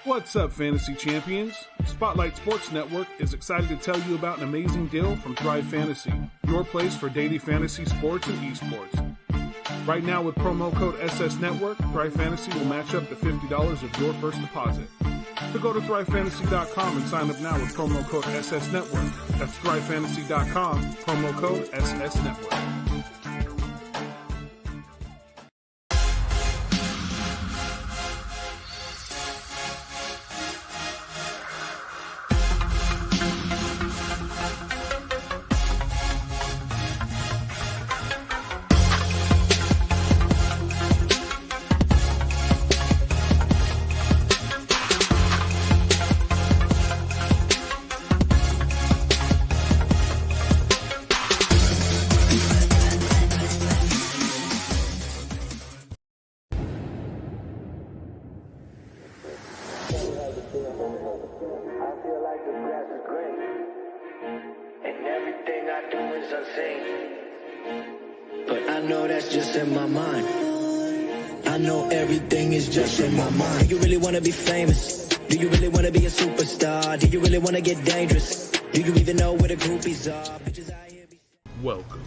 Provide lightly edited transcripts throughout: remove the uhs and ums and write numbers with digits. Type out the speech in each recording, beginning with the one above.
What's up, Fantasy Champions? Spotlight Sports Network is excited to tell you about an amazing deal from Thrive Fantasy, your place for daily fantasy sports and esports. Right now, with promo code SS Network, Thrive Fantasy will match up to $50 of your first deposit. So go to thrivefantasy.com and sign up now with promo code SS Network. That's thrivefantasy.com, promo code SS Network. Do you really want to be famous? Do you really want to be a superstar? Do you really want to get dangerous? Do you even know where the groupies are? Bitches out here be... Welcome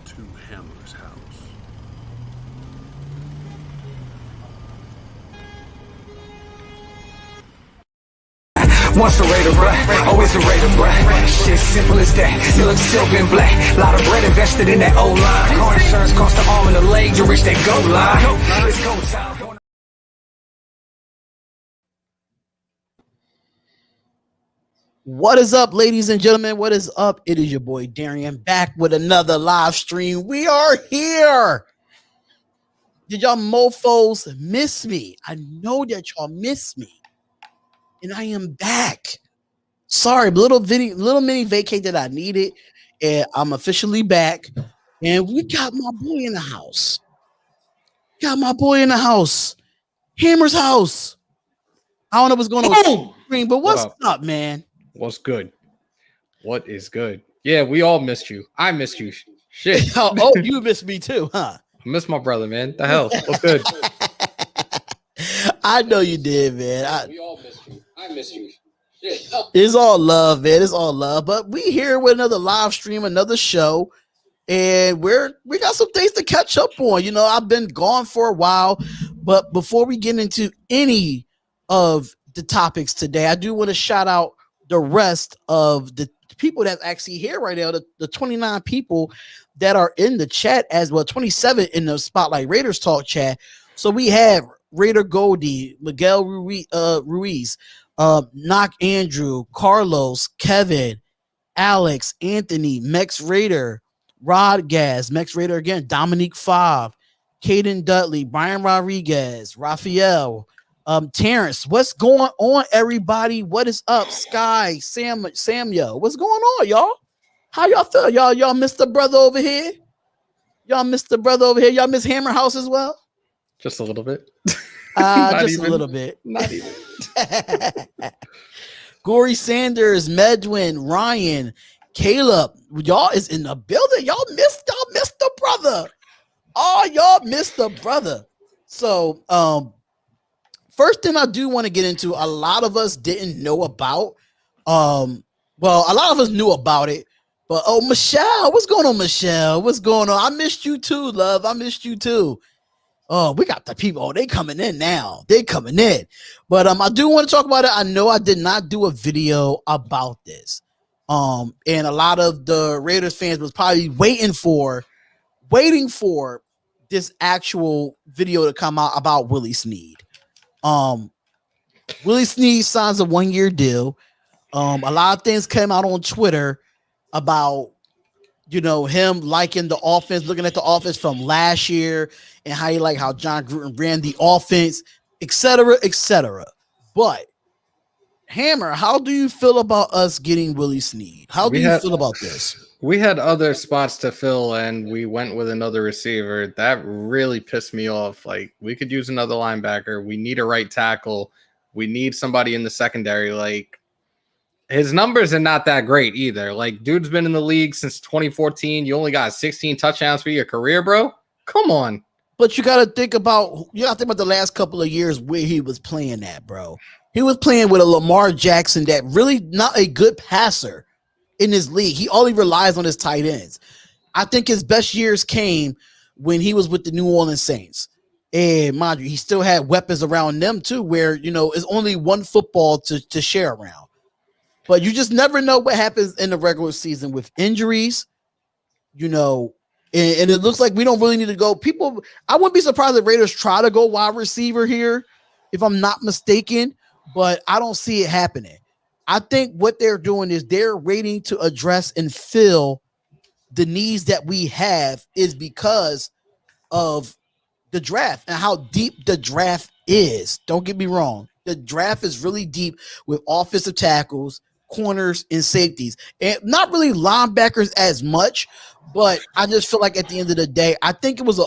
to Hammer's house. Once a Raider, bruh, always a Raider, bruh. Shit simple as that. You look silver and black. Lot of bread invested in that O-line. Car insurance cost the arm and the leg to reach that goal line. It's go time. What is up, ladies and gentlemen? What is up? It is your boy Darian back with another live stream. We are here. Did y'all mofos miss me? I know that y'all miss me. And I am back. Sorry, little mini vacate that I needed. And I'm officially back. And we got my boy in the house. Hammer's house. I don't know what's going on, but what's up, man? What's good? What is good? Yeah, we all missed you. I missed you. Shit. Oh, you missed me too, huh? I miss my brother, man. The hell? What's good? I know you did, man. We all missed you. I missed you. Shit. It's all love, man. It's all love. But we here with another live stream, another show, and we got some things to catch up on. You know, I've been gone for a while, but before we get into any of the topics today, I do want to shout out the rest of the people that's actually here right now, the 29 people that are in the chat, as well 27 in the Spotlight Raiders Talk chat. So we have Raider Goldie, Miguel Ruiz, Knock Andrew, Carlos, Kevin, Alex, Anthony, Mex Raider, Rod Gaz, Mex Raider again, Dominique Favre, Caden Dudley, Brian Rodriguez, Raphael, Terrence. What's going on, everybody? What is up? Sky, Samuel, what's going on, y'all? How y'all feel? Y'all miss the brother over here? Y'all miss Hammer House as well? Just a little bit. Just a little bit. Not even. Gory Sanders, Medwin, Ryan, Caleb, y'all is in the building. Y'all missed the brother. Oh, y'all missed the brother. So, first thing I do want to get into, a lot of us didn't know about. Well, a lot of us knew about it, but Michelle, what's going on, Michelle? What's going on? I missed you too, love. I missed you too. Oh, we got the people. Oh, they coming in now. They coming in. But I do want to talk about it. I know I did not do a video about this. And a lot of the Raiders fans was probably waiting for this actual video to come out about Willie Snead. Willie Snead signs a 1-year deal. A lot of things came out on Twitter about, you know, him liking the offense, looking at the offense from last year and how he like how John Gruden ran the offense, etc., etc. But Hammer, how do you feel about us getting Willie Snead? How do you feel about this? We had other spots to fill, and we went with another receiver. That really pissed me off. Like, we could use another linebacker. We need a right tackle. We need somebody in the secondary. Like, his numbers are not that great either. Like, dude's been in the league since 2014. You only got 16 touchdowns for your career, bro. Come on. But you gotta think about the last couple of years where he was playing at, bro. He was playing with a Lamar Jackson that really not a good passer in this league. He only relies on his tight ends. I think his best years came when he was with the New Orleans Saints. And mind you, he still had weapons around them too, where it's only one football to share around. But you just never know what happens in the regular season with injuries, and it looks like we don't really need to go. I wouldn't be surprised if Raiders try to go wide receiver here, if I'm not mistaken, but I don't see it happening. I think what they're doing is they're waiting to address and fill the needs that we have is because of the draft and how deep the draft is. Don't get me wrong. The draft is really deep with offensive tackles, corners, and safeties, and not really linebackers as much. But I just feel like at the end of the day, I think it was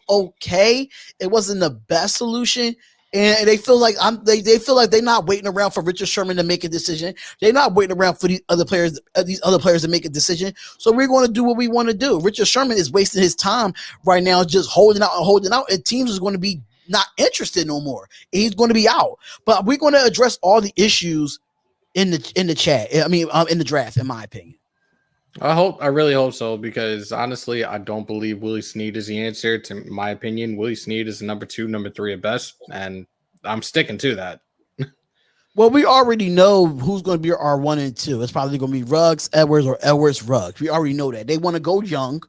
okay. It wasn't the best solution. And they feel like they're not waiting around for Richard Sherman to make a decision. They're not waiting around for these other players to make a decision. So we're going to do what we want to do. Richard Sherman is wasting his time right now, just holding out, and teams is going to be not interested no more. He's going to be out. But we're going to address all the issues in the chat. I mean, in the draft, in my opinion. I really hope so, because honestly, I don't believe Willie Snead is the answer. To my opinion, Willie Snead is the number 2, number 3 at best, and I'm sticking to that. Well, we already know who's going to be our 1 and 2. It's probably going to be Ruggs, Edwards, or Edwards, Ruggs. We already know that. They want to go young,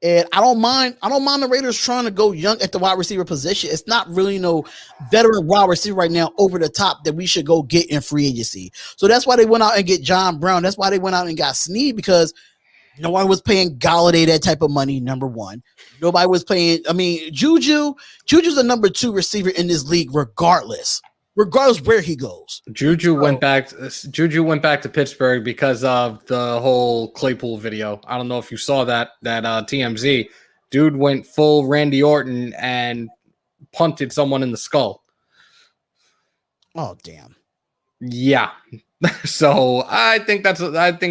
and I don't mind the Raiders trying to go young at the wide receiver position. It's not really no veteran wide receiver right now over the top that we should go get in free agency. So that's why they went out and get John Brown. That's why they went out and got Snead, because no one was paying Galladay that type of money, number one. Nobody was paying. I mean, Juju's the number 2 receiver in this league, regardless where he goes. Juju went back to Pittsburgh because of the whole Claypool video. I don't know if you saw that TMZ. Dude went full Randy Orton and punted someone in the skull. Oh, damn. Yeah. So I think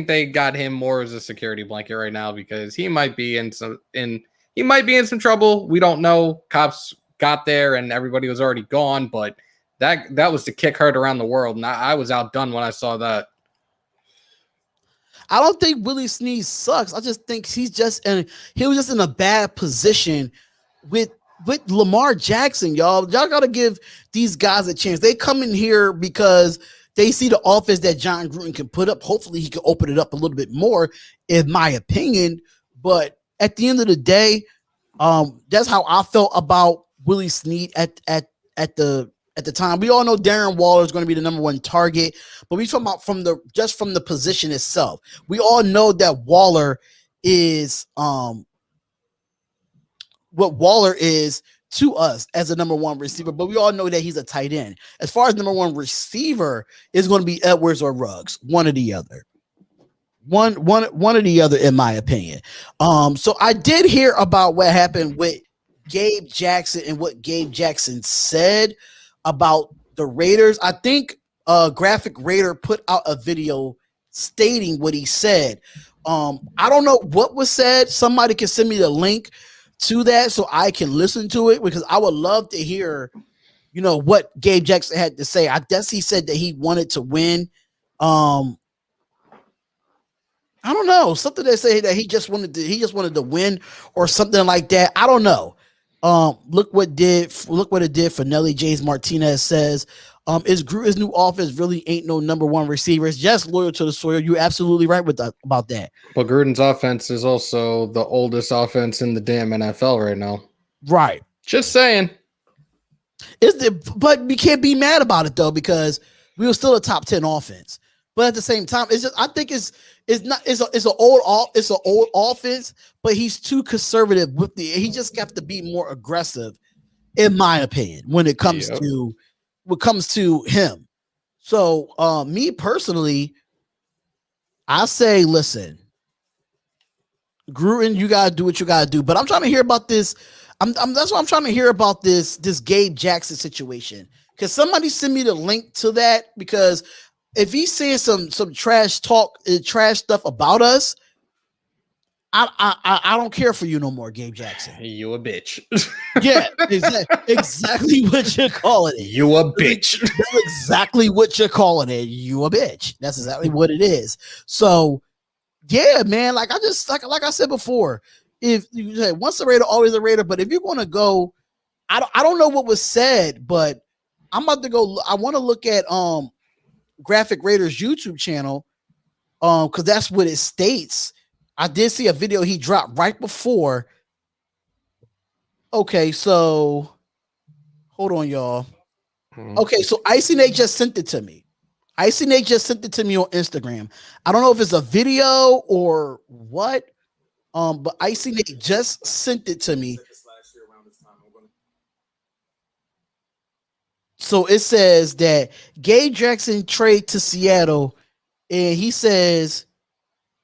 they got him more as a security blanket right now, because he might be in some trouble. We don't know. Cops got there and everybody was already gone, but that was the kick heard around the world, and I was outdone when I saw that. I don't think Willie Snead sucks. I just think he was just in a bad position with Lamar Jackson, y'all. Y'all got to give these guys a chance. They come in here because they see the offense that John Gruden can put up. Hopefully he can open it up a little bit more, in my opinion. But at the end of the day, that's how I felt about Willie Snead at the time. We all know Darren Waller is going to be the number 1 target, but we talking about from the position itself. We all know that Waller is what Waller is to us as a number 1 receiver, but we all know that he's a tight end. As far as number 1 receiver is going to be Edwards or Ruggs, one or the other. One or the other, in my opinion. So I did hear about what happened with Gabe Jackson and what Gabe Jackson said about the Raiders. I think Graphk Raider put out a video stating what he said. I don't know what was said. Somebody can send me the link to that so I can listen to it, because I would love to hear, what Gabe Jackson had to say. I guess he said that he wanted to win. I don't know, something that say that he just wanted to win or something like that. I don't know. Look what it did for Nelly James Martinez says, is Gruden's new offense really ain't no number 1 receiver. It's just loyal to the soil. You're absolutely right about that. But Gruden's offense is also the oldest offense in the damn NFL right now. Right. Just saying. But we can't be mad about it though, because we were still a top 10 offense. But at the same time, I think it's an old offense, but he's too conservative he just got to be more aggressive, in my opinion, when it comes to him. So me personally, I say, listen, Gruden, you gotta do what you gotta do. But I'm trying to hear about this. That's what I'm trying to hear about this Gabe Jackson situation. Because somebody send me the link to that, because if he's saying some trash talk, trash stuff about us, I don't care for you no more, Gabe Jackson. You a bitch. Yeah, exactly what you're calling it. You a bitch. That's exactly what you're calling it. You a bitch. That's exactly what it is. So yeah, man. Like I just like I said before, if you say once a Raider, always a Raider. But if you're gonna go, I don't know what was said, but I'm about to go. I want to look at Graphk Raiders YouTube channel, because that's what it states. I did see a video he dropped right before. Okay, so hold on, y'all. Okay, so Icy Nate just sent it to me. Icy Nate just sent it to me on Instagram. I don't know if it's a video or what. But Icy Nate just sent it to me. So it says that Gabe Jackson trade to Seattle, and he says,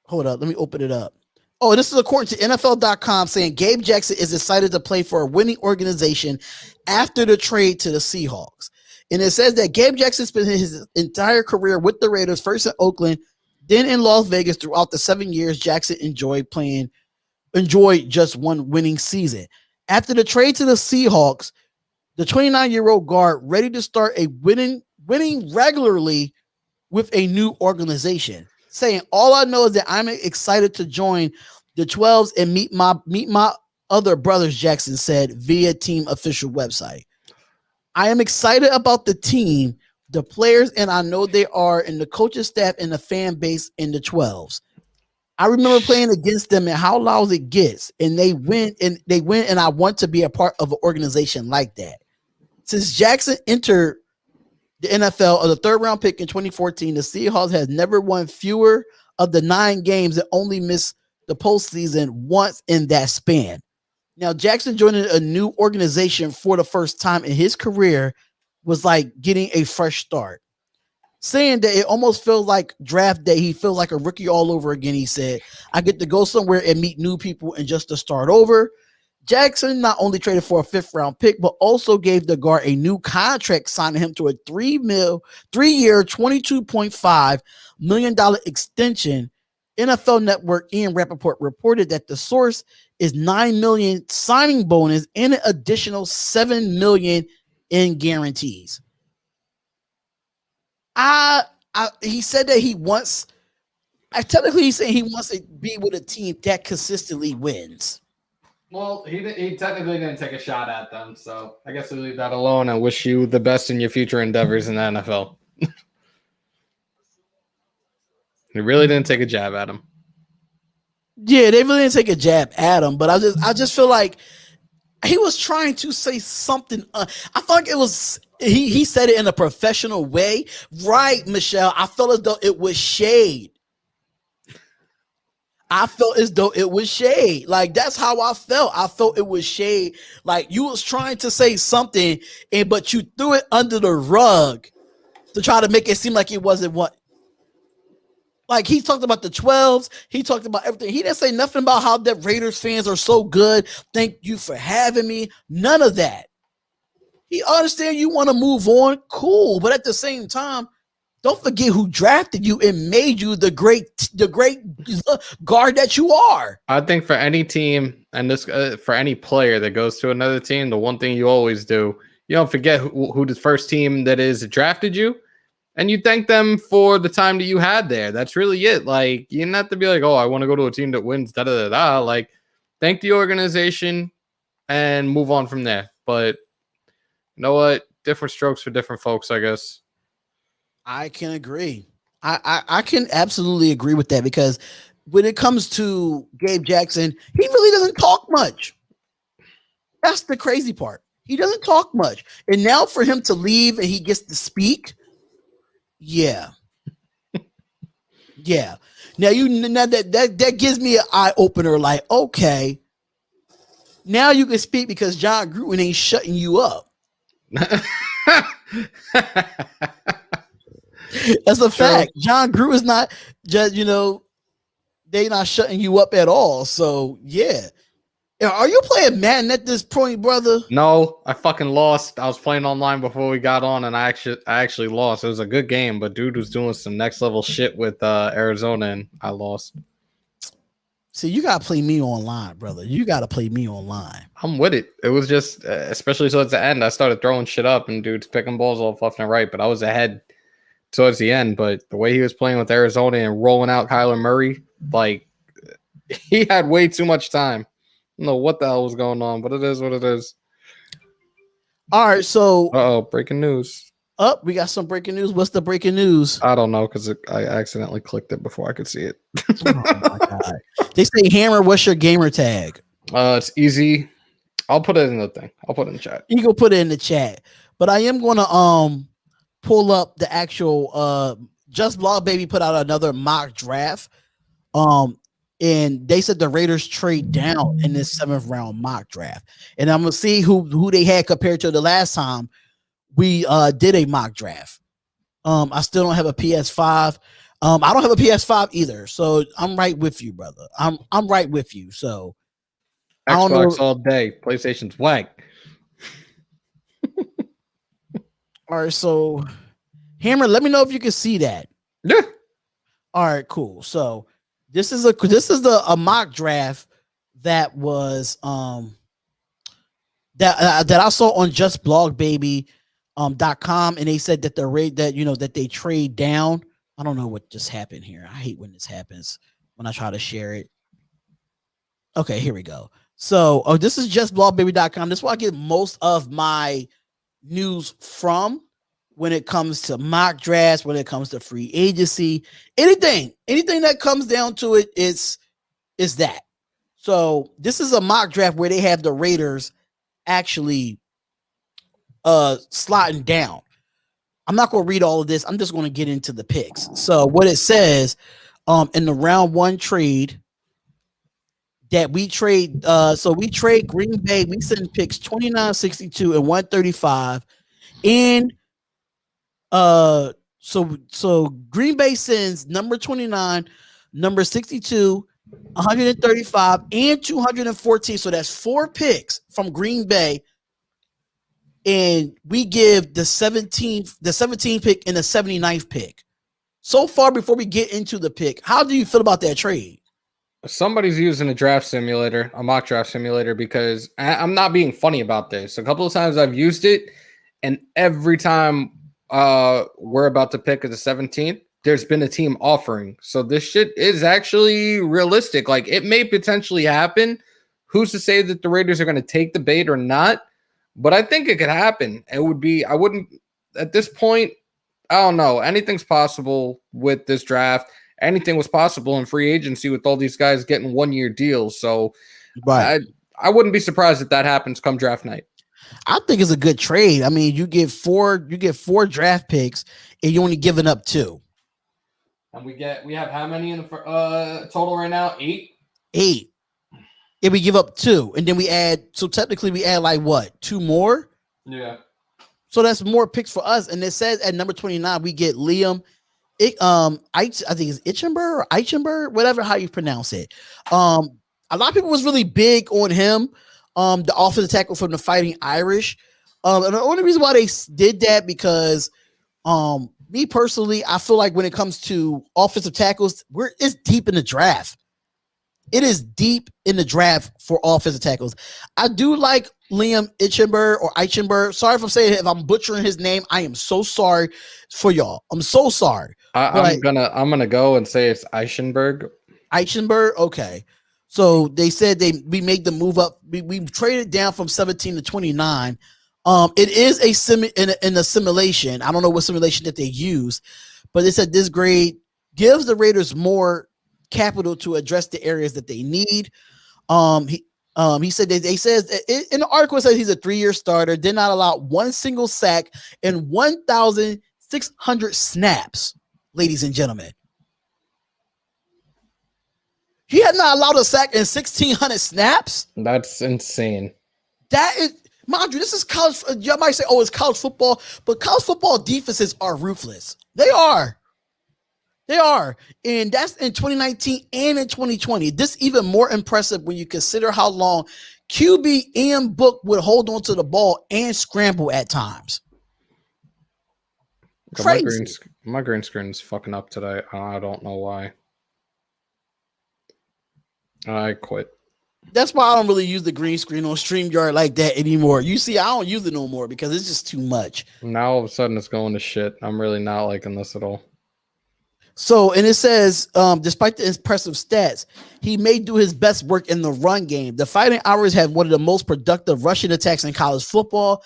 hold up, let me open it up. Oh, this is according to NFL.com saying Gabe Jackson is excited to play for a winning organization after the trade to the Seahawks. And it says that Gabe Jackson spent his entire career with the Raiders, first in Oakland, then in Las Vegas. Throughout the 7 years, Jackson enjoyed just one winning season. After the trade to the Seahawks, the 29-year-old guard ready to start a winning regularly with a new organization, saying, "All I know is that I'm excited to join the 12s and meet my other brothers," Jackson said via team official website. "I am excited about the team, the players, and I know they are, and the coaching staff and the fan base in the 12s. I remember playing against them and how loud it gets, and they win, and I want to be a part of an organization like that." Since Jackson entered the NFL, of the third-round pick in 2014, the Seahawks has never won fewer of the 9 games and only missed the postseason once in that span. Now, Jackson joining a new organization for the first time in his career was like getting a fresh start, saying that it almost feels like draft day. He feels like a rookie all over again. He said, "I get to go somewhere and meet new people and just to start over." Jackson not only traded for a 5th-round pick, but also gave the guard a new contract, signing him to a 3-year, $22.5 million extension. NFL Network Ian Rappaport reported that the source is $9 million signing bonus and an additional $7 million in guarantees. He said that he wants. Technically, he's saying he wants to be with a team that consistently wins. Well, he technically didn't take a shot at them, so I guess we'll leave that alone and wish you the best in your future endeavors in the NFL. He really didn't take a jab at him. Yeah, they really didn't take a jab at him, but I just feel like he was trying to say something. I felt like it was he said it in a professional way, right, Michelle? I felt as though it was shade. I felt as though it was shade. Like, that's how I felt. I felt it was shade. Like, you was trying to say something, but you threw it under the rug to try to make it seem like it wasn't what. Like, he talked about the 12s. He talked about everything. He didn't say nothing about how the Raiders fans are so good. Thank you for having me. None of that. He understand you want to move on. Cool. But at the same time, don't forget who drafted you and made you the great guard that you are. I think for any team and this for any player that goes to another team, the one thing you always do, you don't forget who the first team that is drafted you, and you thank them for the time that you had there. That's really it. Like, you don't have to be like, "Oh, I want to go to a team that wins." Da da da da. Like, thank the organization and move on from there. But you know what? Different strokes for different folks, I guess. I can agree. I can absolutely agree with that, because when it comes to Gabe Jackson, he really doesn't talk much. That's the crazy part. He doesn't talk much. And now for him to leave and he gets to speak, yeah. Yeah. Now that gives me an eye opener, like, okay, now you can speak because John Gruden ain't shutting you up. That's a fact. John Gruden is not just, they not shutting you up at all. So yeah. Are you playing Madden at this point, brother? No, I fucking lost. I was playing online before we got on, and I actually lost. It was a good game, but dude was doing some next level shit with Arizona, and I lost. See, you gotta play me online, brother. You gotta play me online. I'm with it. It was just, especially towards the end, I started throwing shit up and dudes picking balls off left and right, but I was ahead towards the end. But the way he was playing with Arizona and rolling out Kyler Murray, like he had way too much time. I don't know what the hell was going on, but it is what it is. All right, so breaking news. we got some breaking news. What's the breaking news? I don't know because I accidentally clicked it before I could see it. Oh my god! They say, Hammer, what's your gamer tag? It's easy. I'll put it in the thing. I'll put it in the chat. You go put it in the chat. But I am gonna pull up the actual Just Blog Baby put out another mock draft. And they said the Raiders trade down in this 7th round mock draft. And I'm gonna see who they had compared to the last time we did a mock draft. I still don't have a PS5. I don't have a PS5 either. So I'm right with you, brother. I'm right with you. So I don't know. Xbox all day. PlayStation's whack. All right, so Hammer, let me know if you can see that. Yeah. All right, cool. So this is a mock draft that was that I saw on justblogbaby.com, and they said that the rate that they trade down. I don't know what just happened here. I hate when this happens when I try to share it. Okay, here we go. So this is justblogbaby.com. This is where I get most of my news from when it comes to mock drafts, when it comes to free agency, anything that comes down to it is that. So this is a mock draft where they have the Raiders actually slotting down. I'm not going to read all of this. I'm just going to get into the picks. So what it says in the round 1 trade that we trade, so we trade Green Bay. We send picks 29, 62, and 135. And so Green Bay sends number 29, number 62, 135, and 214. So that's 4 picks from Green Bay. And we give the 17th pick and the 79th pick. So far, before we get into the pick, how do you feel about that trade? Somebody's using a draft simulator, a mock draft simulator, because I'm not being funny about this. A couple of times I've used it, and every time we're about to pick at the 17th, there's been a team offering. So this shit is actually realistic. Like, it may potentially happen. Who's to say that the Raiders are going to take the bait or not? But I think it could happen. It would be, I wouldn't, at this point, I don't know. Anything's possible with this draft. Anything was possible in free agency with all these guys getting 1-year deals. So Right. I wouldn't be surprised if that happens come draft night. I think it's a good trade. I mean, you get four draft picks and you're only giving up 2. And we have how many in the total right now? 8. 8. If we give up 2, and then we add, so technically we add like what, 2 more? Yeah. So that's more picks for us. And it says at number 29 we get Liam. I think it's Eichenberg or Eichenberg, whatever how you pronounce it. A lot of people was really big on him. The offensive tackle from the Fighting Irish. And the only reason why they did that because me personally, I feel like when it comes to offensive tackles, it's deep in the draft. It is deep in the draft for offensive tackles. I do like Liam Eichenberg or Eichenberg. Sorry if I'm saying if I'm butchering his name. I am so sorry for y'all. I'm so sorry. I'm gonna go and say it's Eichenberg. Eichenberg. Okay. So they said we made the move up. We traded down from 17 to 29. It is in a simulation. I don't know what simulation that they use, but they said this grade gives the Raiders more capital to address the areas that they need. He said that in the article it says he's a 3-year starter, did not allow 1 single sack and 1,600 snaps, ladies and gentlemen. He had not allowed a sack and 1,600 snaps. That's insane. That is, mind you, this is college. You might say, "Oh, it's college football," but college football defenses are ruthless. They are, and that's in 2019 and in 2020. This even more impressive when you consider how long QB and Book would hold on to the ball and scramble at times. Crazy. My green screen is fucking up today. I don't know why. I quit. That's why I don't really use the green screen on StreamYard like that anymore. You see, I don't use it no more because it's just too much. Now all of a sudden it's going to shit. I'm really not liking this at all. So, and it says, despite the impressive stats, he may do his best work in the run game. The Fighting Irish had one of the most productive rushing attacks in college football,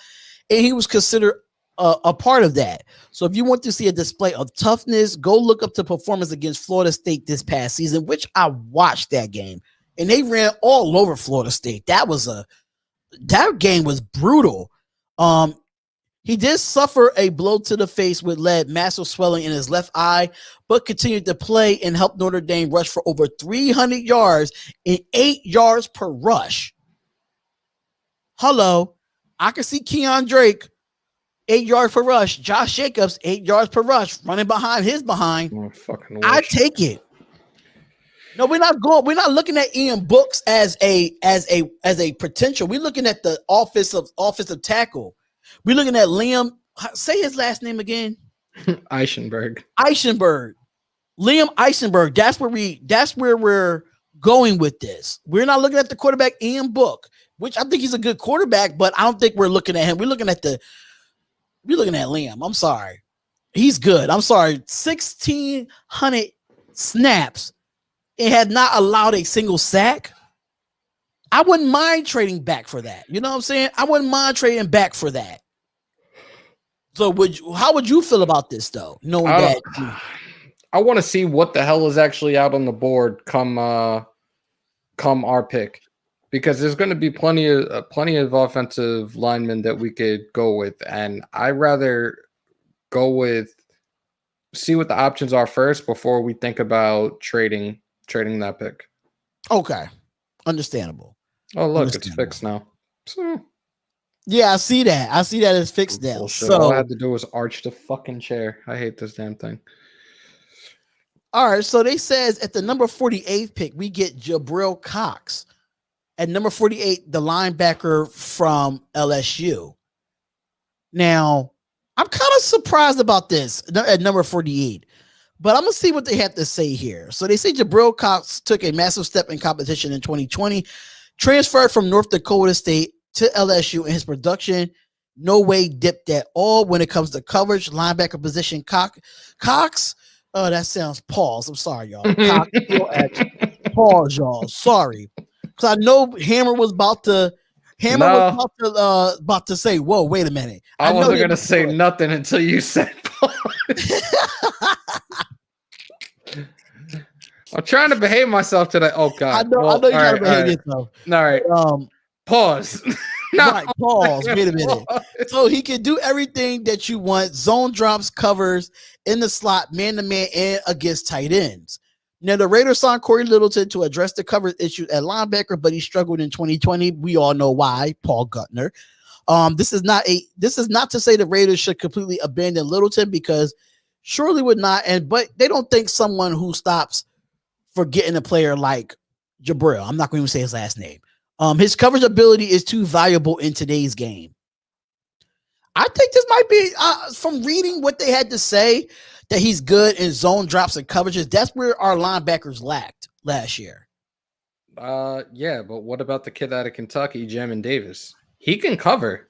and he was considered a part of that. So if you want to see a display of toughness, go look up the performance against Florida State this past season, which I watched that game, and they ran all over Florida State. That game was brutal. He did suffer a blow to the face, which led massive swelling in his left eye, but continued to play and helped Notre Dame rush for over 300 yards and 8 yards per rush. Hello, I can see Keon Drake 8 yards per rush. Josh Jacobs 8 yards per rush, running behind his behind. Oh, fucking I take it. No, we're not looking at Ian Brooks as a potential. We're looking at the offensive tackle. We're looking at Liam. Say his last name again. Eichenberg. Liam Eisenberg. That's where we're going with this. We're not looking at the quarterback Ian Book, which I think he's a good quarterback, but I don't think we're looking at him. We're looking at Liam. I'm sorry. He's good. I'm sorry. 1,600 snaps. It had not allowed a single sack. I wouldn't mind trading back for that. You know what I'm saying? I wouldn't mind trading back for that. So how would you feel about this though? Knowing that I want to see what the hell is actually out on the board come our pick, because there's going to be plenty of offensive linemen that we could go with, and I'd rather see what the options are first before we think about trading that pick. Okay, understandable. Oh, look, it's fixed now. So, yeah, I see that. It's fixed now. Bullshit. So all I had to do was arch the fucking chair. I hate this damn thing. All right, so they says at the number 48 pick, we get Jabril Cox. At number 48, the linebacker from LSU. Now, I'm kind of surprised about this at number 48, but I'm going to see what they have to say here. So they say Jabril Cox took a massive step in competition in 2020, transferred from North Dakota State to LSU, and his production no way dipped at all when it comes to coverage, linebacker position. Cox, oh, that sounds pause. I'm sorry, y'all. Cox, pause, y'all. Sorry. Because I know Hammer was about to say, whoa, wait a minute. I wasn't going to say nothing until you said pause. I'm trying to behave myself today. Oh, God. I know you're trying to behave yourself. All right. Pause. No. Right, pause. Wait a minute. So he can do everything that you want. Zone drops, covers in the slot, man-to-man, and against tight ends. Now, the Raiders signed Corey Littleton to address the coverage issues at linebacker, but he struggled in 2020. We all know why. Paul Guttner. This is not to say the Raiders should completely abandon Littleton, because surely would not. But they don't think someone who stops for getting a player like Jabril, I'm not going to say his last name. His coverage ability is too valuable in today's game. I think this might be, from reading what they had to say, that he's good in zone drops and coverages. That's where our linebackers lacked last year. Yeah, but what about the kid out of Kentucky, Jamin Davis? He can cover.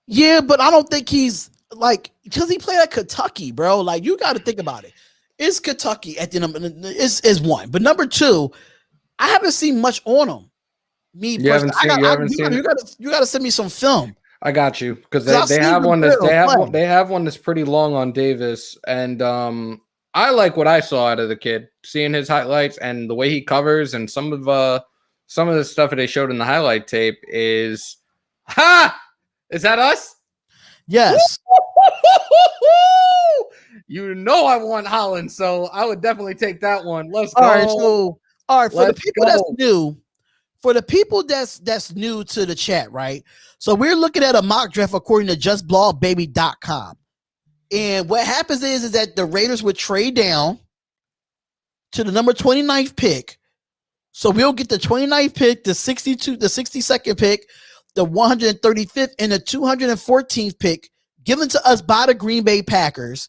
Yeah, but I don't think he's because he played at Kentucky, bro. Like, you got to think about it. It's Kentucky at the number is one, but number two, I haven't seen much on him. You got to send me some film. I got you, because they have one that's pretty long on Davis, and I like what I saw out of the kid, seeing his highlights and the way he covers, and some of the stuff that they showed in the highlight tape is is that us? Yes. You know I want Holland, so I would definitely take that one. Let's go. All right, for the people that's new. For the people that's new to the chat, right? So we're looking at a mock draft according to justblogbaby.com. And what happens is that the Raiders would trade down to the number 29th pick. So we'll get the 29th pick, the 62nd pick, the 135th, and the 214th pick given to us by the Green Bay Packers.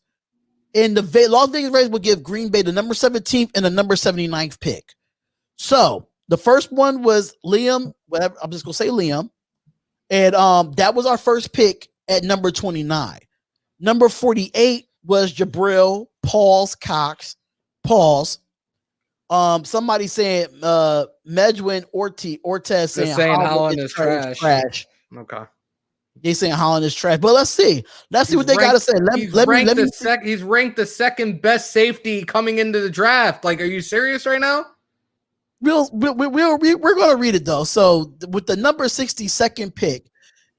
And the Las Vegas Raiders will give Green Bay the number 17th and the number 79th pick. So The first one was Liam. Whatever, I'm just gonna say Liam, and that was our first pick at number 29. Number 48 was Jabril Pauls Cox. Pauls. Somebody saying Medwin Ortez They're saying saying Holland Holland is is trash. trash. Okay. They saying Holland is trash. But let's see. Let's see what they got to say. Let me see. He's ranked the second best safety coming into the draft. Like, are you serious right now? We're going to read it though. So with the number 62nd pick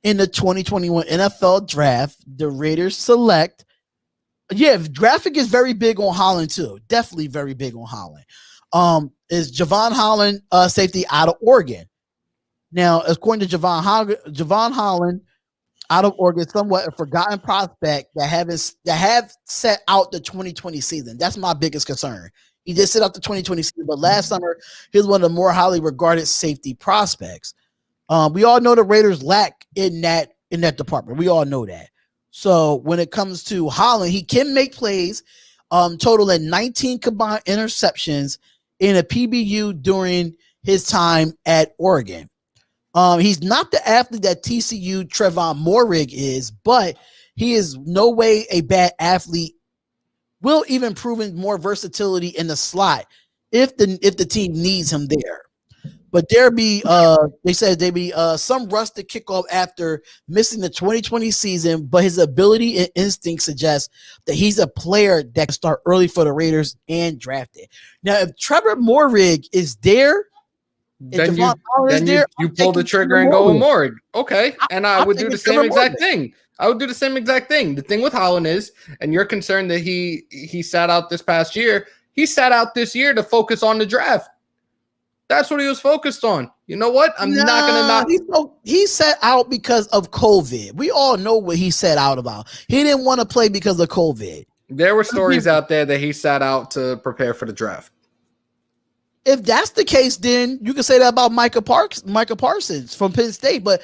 in the 2021 NFL draft, the Raiders select. Yeah, Graphk is very big on Holland too. Definitely very big on Holland. Is Javon Holland safety out of Oregon? Now, according to Javon Holland out of Oregon, somewhat a forgotten prospect that have set out the 2020 season. That's my biggest concern. He did sit out the 2020 season, but last summer he was one of the more highly regarded safety prospects. We all know the Raiders lack in that department. We all know that. So when it comes to Holland, he can make plays, totaling 19 combined interceptions in a PBU during his time at Oregon. He's not the athlete that TCU Trevon Moehrig is, but he is no way a bad athlete. Will even proven more versatility in the slot if the team needs him there. But they said there be some rust to kick off after missing the 2020 season, but his ability and instinct suggest that he's a player that can start early for the Raiders and draft it. Now, if Trevor Moehrig is there, then you pull the trigger and go with Moehrig. Okay. And I would do the same exact thing. I would do the same exact thing. The thing with Holland is, and you're concerned that he sat out this past year. He sat out this year to focus on the draft. That's what he was focused on. You know what? I'm not going to not. He sat out because of COVID. We all know what he sat out about. He didn't want to play because of COVID. There were stories out there that he sat out to prepare for the draft. If that's the case, then you can say that about Micah Parsons from Penn State. But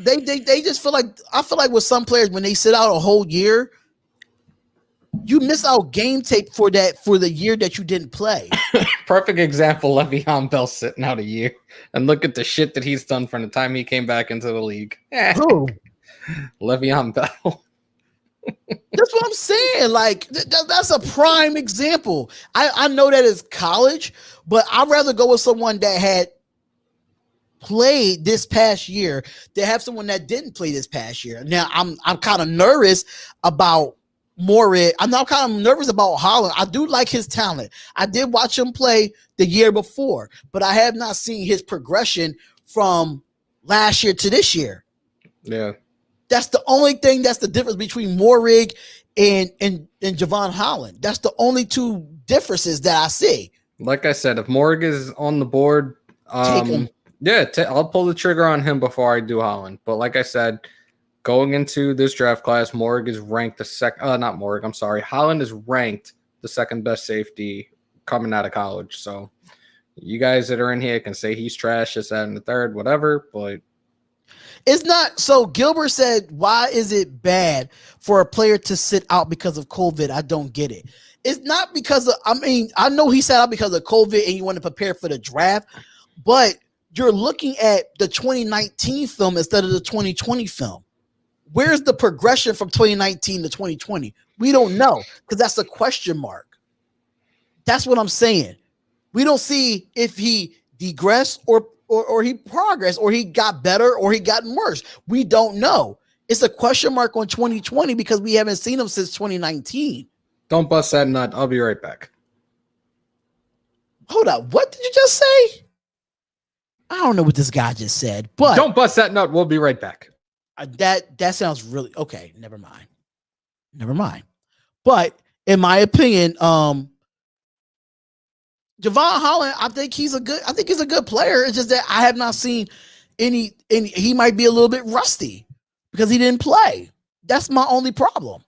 they just feel like, I feel like with some players, when they sit out a whole year, you miss out game tape for the year that you didn't play. Perfect example, Le'Veon Bell sitting out a year. And look at the shit that he's done from the time he came back into the league. Who? Le'Veon Bell. That's what I'm saying. Like, that's a prime example. I know that it's college, but I'd rather go with someone that had played this past year than have someone that didn't play this past year. Now, I'm kind of nervous about Moehrig. I'm not kind of nervous about Holland. I do like his talent. I did watch him play the year before, but I have not seen his progression from last year to this year. Yeah. That's the only thing that's the difference between Moehrig and Javon Holland. That's the only two differences that I see. Like I said, if Moehrig is on the board, I'll pull the trigger on him before I do Holland. But like I said, going into this draft class, Moehrig is ranked Holland is ranked the second best safety coming out of college. So you guys that are in here can say he's trash, this, that, and the third, whatever, but it's not. So Gilbert said, why is it bad for a player to sit out because of COVID? I don't get it. It's not because of, I know he sat out because of COVID and you want to prepare for the draft, but you're looking at the 2019 film instead of the 2020 film. Where's the progression from 2019 to 2020? We don't know, because that's a question mark. That's what I'm saying. We don't see if he digressed or he progressed, or he got better, or he gotten worse. We don't know. It's a question mark on 2020 because we haven't seen him since 2019. Don't bust that nut. I'll be right back. Hold up. What did you just say? I don't know what this guy just said, but don't bust that nut. We'll be right back. That sounds really okay. Never mind. But in my opinion, Javon Holland, I think he's a good player. It's just that I have not seen any. He might be a little bit rusty because he didn't play. That's my only problem.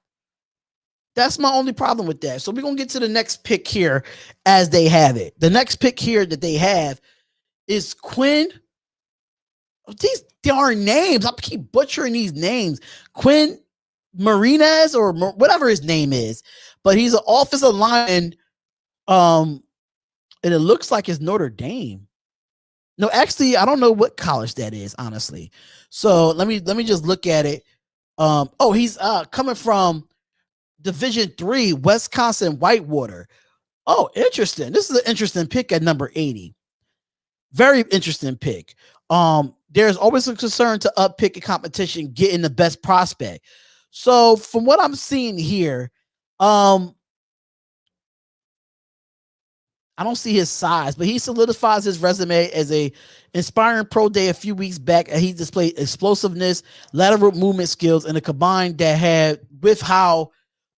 With that. So we're gonna get to the next pick here as they have it. The next pick here that they have is Quinn. These darn names. I keep butchering these names. Quinn Marinez or whatever his name is, but he's an offensive lineman. And it looks like it's Notre Dame. No, actually, I don't know what college that is, honestly. So let me just look at it. He's coming from Division 3, Wisconsin Whitewater. Oh, interesting. This is an interesting pick at number 80. Very interesting pick. There's always a concern to up pick a competition, getting the best prospect. So from what I'm seeing here, I don't see his size, but he solidifies his resume as a inspiring pro day a few weeks back. And he displayed explosiveness, lateral movement skills, and a combine that had with how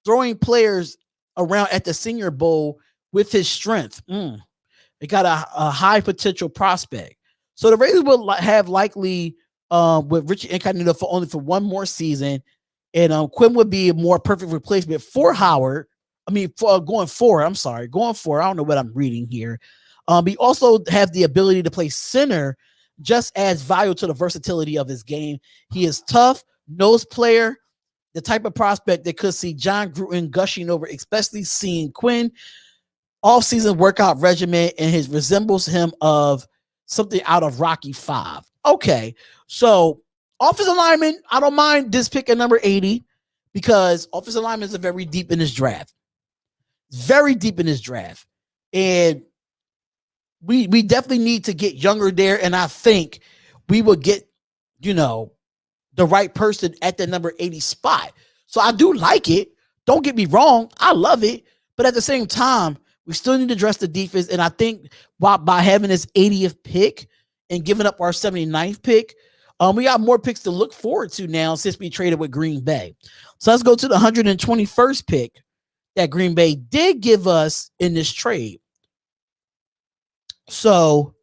throwing players around at the Senior Bowl with his strength. It got a high potential prospect. So the Raiders will have likely with Richie Incognito for only for one more season, and Quinn would be a more perfect replacement for Howard. I mean, for going forward. I don't know what I'm reading here. He also has the ability to play center, just adds value to the versatility of his game. He is tough, nose player, the type of prospect that could see John Gruden gushing over, especially seeing Quinn off-season workout regimen, and his resembles him of something out of Rocky 5. Okay, so offensive lineman, I don't mind this pick at number 80 because offensive linemen are very deep in this draft. Very deep in this draft. And we definitely need to get younger there. And I think we will get, the right person at the number 80 spot. So I do like it. Don't get me wrong. I love it. But at the same time, we still need to address the defense. And I think by having this 80th pick and giving up our 79th pick, we got more picks to look forward to now since we traded with Green Bay. So let's go to the 121st pick that Green Bay did give us in this trade. So,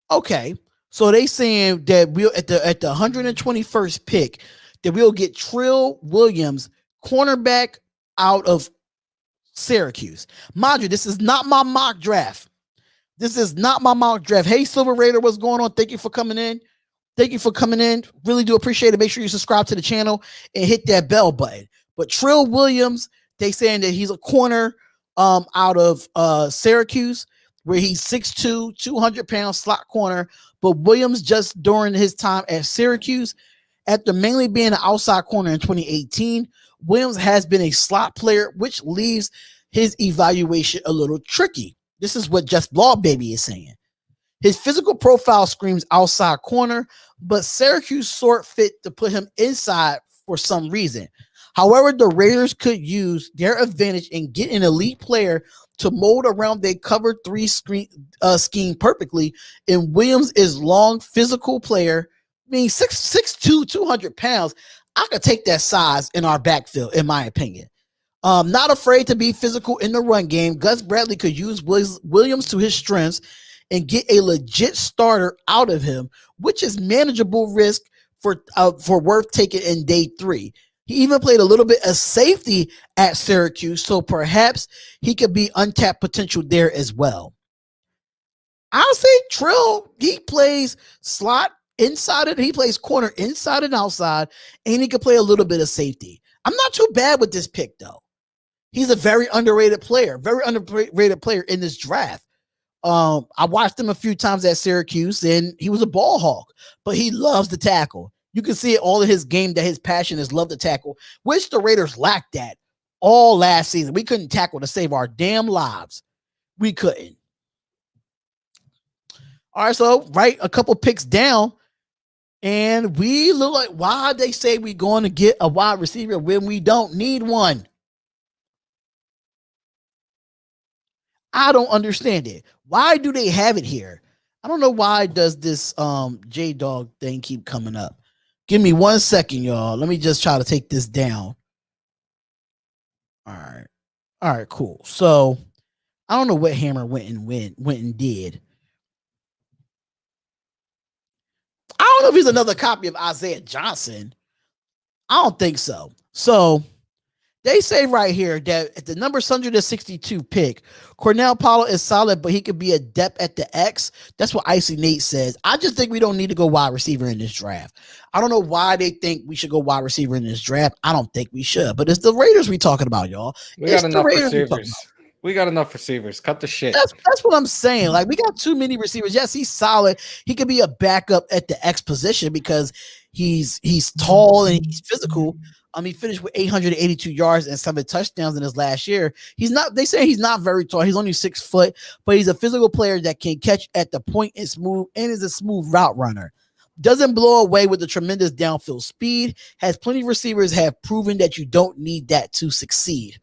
okay. So they saying that we'll at the 121st pick that we'll get Trill Williams, cornerback out of Syracuse. Mind you, this is not my mock draft. Hey, Silver Raider, what's going on? Thank you for coming in. Really do appreciate it. Make sure you subscribe to the channel and hit that bell button. But Trill Williams, they saying that he's a corner out of Syracuse, where he's 6'2", 200 pounds slot corner. But Williams, just during his time at Syracuse, after mainly being an outside corner in 2018, Williams has been a slot player, which leaves his evaluation a little tricky. This is what Just Law Baby is saying. His physical profile screams outside corner, but Syracuse sort fit to put him inside for some reason. However, the Raiders could use their advantage and get an elite player to mold around their cover 3 scheme perfectly. And Williams is long, physical player. I mean, 6'2", 200 pounds. I could take that size in our backfield, in my opinion. Not afraid to be physical in the run game. Gus Bradley could use Williams to his strengths and get a legit starter out of him, which is manageable risk for worth taking in day 3. He even played a little bit of safety at Syracuse, so perhaps he could be untapped potential there as well. I'll say Trill, he plays slot inside it. He plays corner inside and outside, and he can play a little bit of safety. I'm not too bad with this pick, though. He's a very underrated player in this draft. I watched him a few times at Syracuse, and he was a ball hawk, but he loves to tackle. You can see it all in his game that his passion is love to tackle, which the Raiders lacked that all last season. We couldn't tackle to save our damn lives. We couldn't. All right, so right a couple picks down, and we look like why they say we're going to get a wide receiver when we don't need one. I don't understand it. Why do they have it here? I don't know why does this J-Dog thing keep coming up. Give me 1 second, y'all. Let me just try to take this down. All right, cool. So I don't know what Hammer went and did. I don't know if he's another copy of Isaiah Johnson. I don't think so. So they say right here that at the number 162 pick, Cornell Powell is solid, but he could be a depth at the X. That's what Icy Nate says. I just think we don't need to go wide receiver in this draft. I don't know why they think we should go wide receiver in this draft. I don't think we should, but it's the Raiders we talking about, y'all. We got enough receivers. We got enough receivers. Cut the shit. That's what I'm saying. Like, we got too many receivers. Yes, he's solid. He could be a backup at the X position because he's tall and he's physical. He finished with 882 yards and 7 touchdowns in his last year. They say he's not very tall. He's only 6 foot, but he's a physical player that can catch at the point and is a smooth route runner. Doesn't blow away with the tremendous downfield speed. Has plenty of receivers have proven that you don't need that to succeed.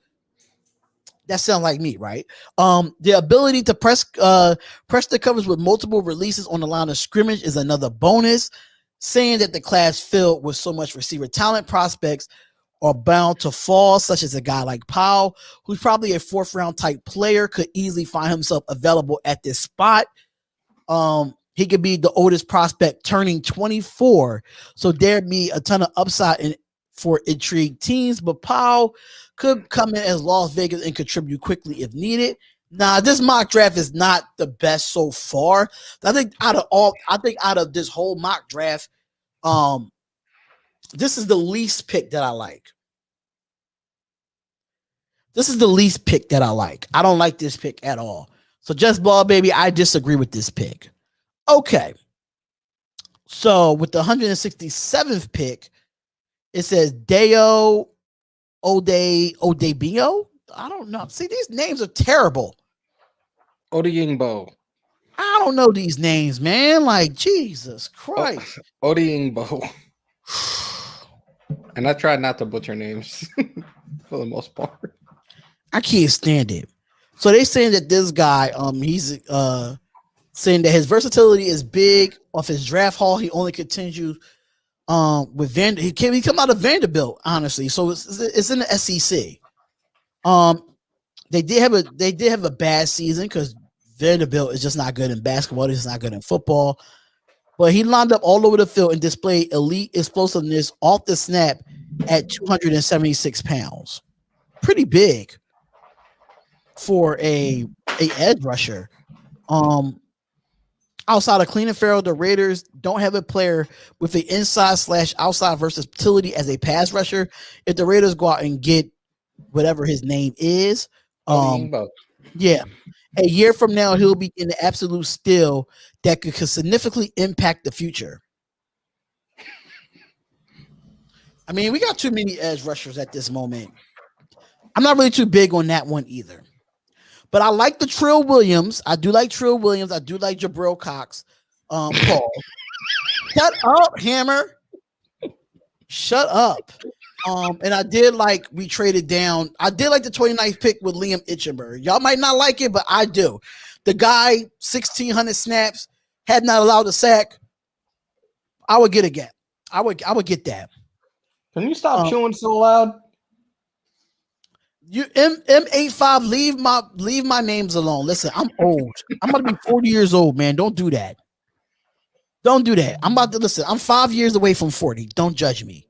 That sounds like me, right? The ability to press the covers with multiple releases on the line of scrimmage is another bonus. Saying that the class filled with so much receiver talent, prospects are bound to fall, such as a guy like Powell, who's probably a 4th-round type player, could easily find himself available at this spot. He could be the oldest prospect turning 24, so there'd be a ton of upside for intrigued teams, but Powell could come in as Las Vegas and contribute quickly if needed. Nah, this mock draft is not the best so far. I think out of this whole mock draft, this is the least pick that I like. I don't like this pick at all. So just ball, baby, I disagree with this pick. Okay. So with the 167th pick, it says Deo Odebio. I don't know. See, these names are terrible. Odeyingbo. I don't know these names, man. Like, Jesus Christ. Odeyingbo. And I tried not to butcher names for the most part. I can't stand it. So they saying that this guy, he's saying that his versatility is big off his draft haul. He only continues with he come out of Vanderbilt, honestly. So it's in the SEC. They did have a bad season because Vanderbilt is just not good in basketball. It's not good in football. But he lined up all over the field and displayed elite explosiveness off the snap at 276 pounds. Pretty big for a edge rusher. Outside of Clean and Farrell, the Raiders don't have a player with the inside/outside versatility as a pass rusher. If the Raiders go out and get whatever his name is, yeah, a year from now he'll be in the absolute steal that could significantly impact the future. I mean, we got too many edge rushers at this moment. I'm not really too big on that one either. But I like the Trill Williams. I do like Trill Williams. I do like Jabril Cox. Paul. Shut up, Hammer. Shut up. And I did like we traded down. I did like the 29th pick with Liam Itchenberg. Y'all might not like it, but I do. The guy, 1,600 snaps, had not allowed a sack. I would get a gap. I would get that. Can you stop chewing so loud? You M85, leave my names alone. Listen, I'm old. I'm about to be 40 years old, man. Don't do that. Don't do that. I'm about to listen. I'm 5 years away from 40. Don't judge me.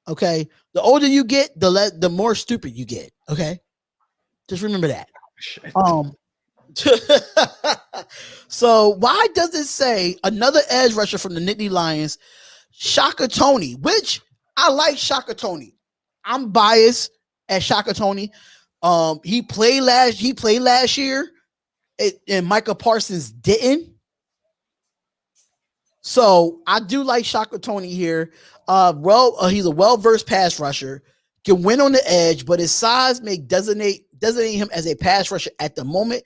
Okay. The older you get, the more stupid you get. Okay. Just remember that. Shit. So why does it say another edge rusher from the Nittany Lions, Shaka Toney, which I like Shaka Toney. I'm biased at Shaka Toney. He played last year and Micah Parsons didn't. So I do like Shaka Toney here. He's a well-versed pass rusher, can win on the edge, but his size may designate him as a pass rusher at the moment.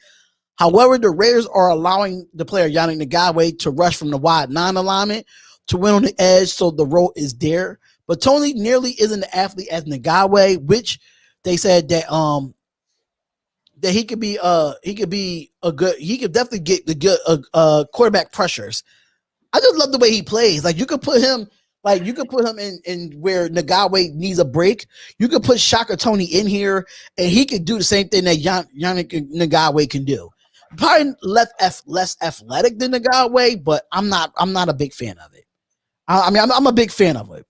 However, the Raiders are allowing the player Yannick Ngakoue to rush from the wide 9 alignment to win on the edge, so the role is there. But Toney nearly isn't the athlete as Ngakoue, which they said that that he could definitely get the good quarterback pressures. I just love the way he plays. Like you could put him in where Ngakoue needs a break. You could put Shaka Toney in here, and he could do the same thing that Yannick Ngakoue can do. Probably less athletic than Ngakoue, but I'm not a big fan of it. I'm a big fan of it.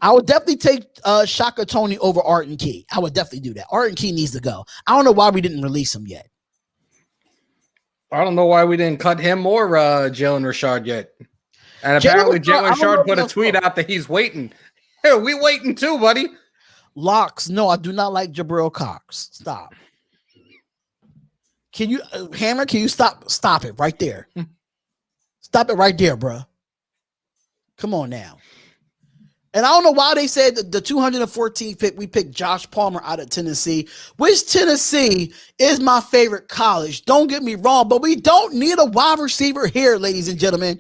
I would definitely take Shaka Toney over Arden Key. I would definitely do that. Arden Key needs to go. I don't know why we didn't release him yet. I don't know why we didn't cut him or Jalen Richard yet. And apparently Jalen Richard put a tweet out that he's waiting. Hey, we waiting too, buddy. Locks. No, I do not like Jabril Cox. Stop. Can you, Hammer? Can you stop it right there? Stop it right there, bro. Come on now. And I don't know why they said the 214th pick, we picked Josh Palmer out of Tennessee, which Tennessee is my favorite college. Don't get me wrong, but we don't need a wide receiver here, ladies and gentlemen.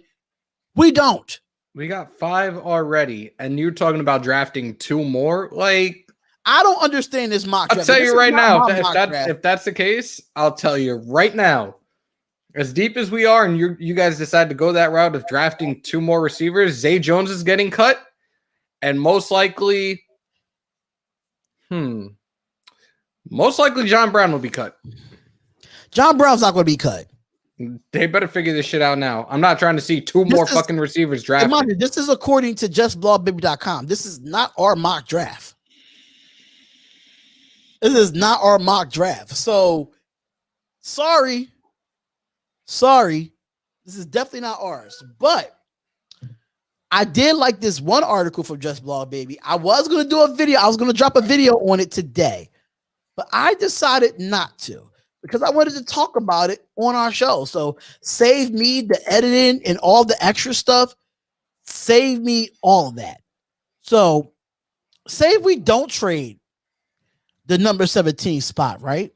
We don't. We got 5 already, and you're talking about drafting 2 more? Like, I don't understand this mock draft. I'll tell you right now, if that's the case, I'll tell you right now. As deep as we are, and you guys decide to go that route of drafting 2 more receivers, Zay Jones is getting cut. And most likely John Brown will be cut. John Brown's not going to be cut. They better figure this shit out now. I'm not trying to see 2 more fucking receivers drafted. This is according to justblogbaby.com. This is not our mock draft. This is not our mock draft. So, sorry. This is definitely not ours. But I did like this one article from Just Blog Baby. I was going to do a video. I was going to drop a video on it today, but I decided not to because I wanted to talk about it on our show. So save me the editing and all the extra stuff. Save me all of that. So say if we don't trade the number 17 spot, right?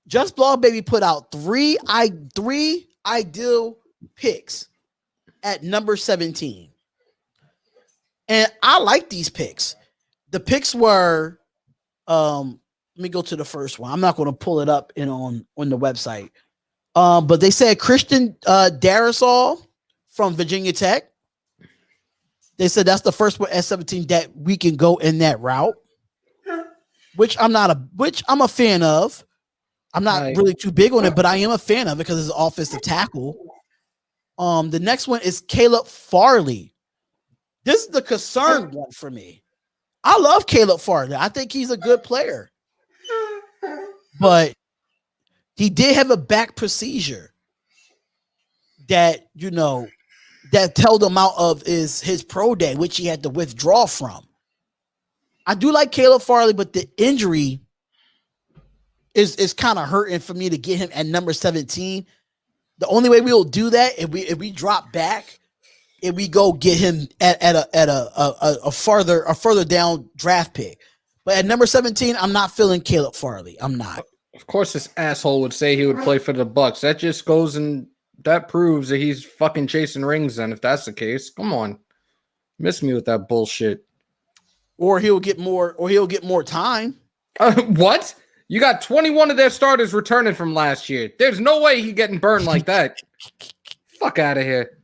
Just Blog Baby put out three ideal picks at number 17. And I like these picks. The picks were, let me go to the first one. I'm not going to pull it up on the website. But they said Christian Darrisaw from Virginia Tech. They said that's the first one at 17 that we can go in that route, which I'm a fan of. I'm not really too big on it, but I am a fan of it because it's an offensive tackle. The next one is Caleb Farley. This is the concerned one for me. I love Caleb Farley. I think he's a good player. But he did have a back procedure that, that held him out of his pro day, which he had to withdraw from. I do like Caleb Farley, but the injury is kind of hurting for me to get him at number 17. The only way we will do that if we drop back, if we go get him at a further down draft pick. But at number 17, I'm not feeling Caleb Farley. I'm not. Of course, this asshole would say he would play for the Bucks. That just goes and that proves that he's fucking chasing rings. Then, if that's the case, come on, miss me with that bullshit. Or he'll get more time. What? You got 21 of their starters returning from last year. There's no way he's getting burned like that. Fuck out of here.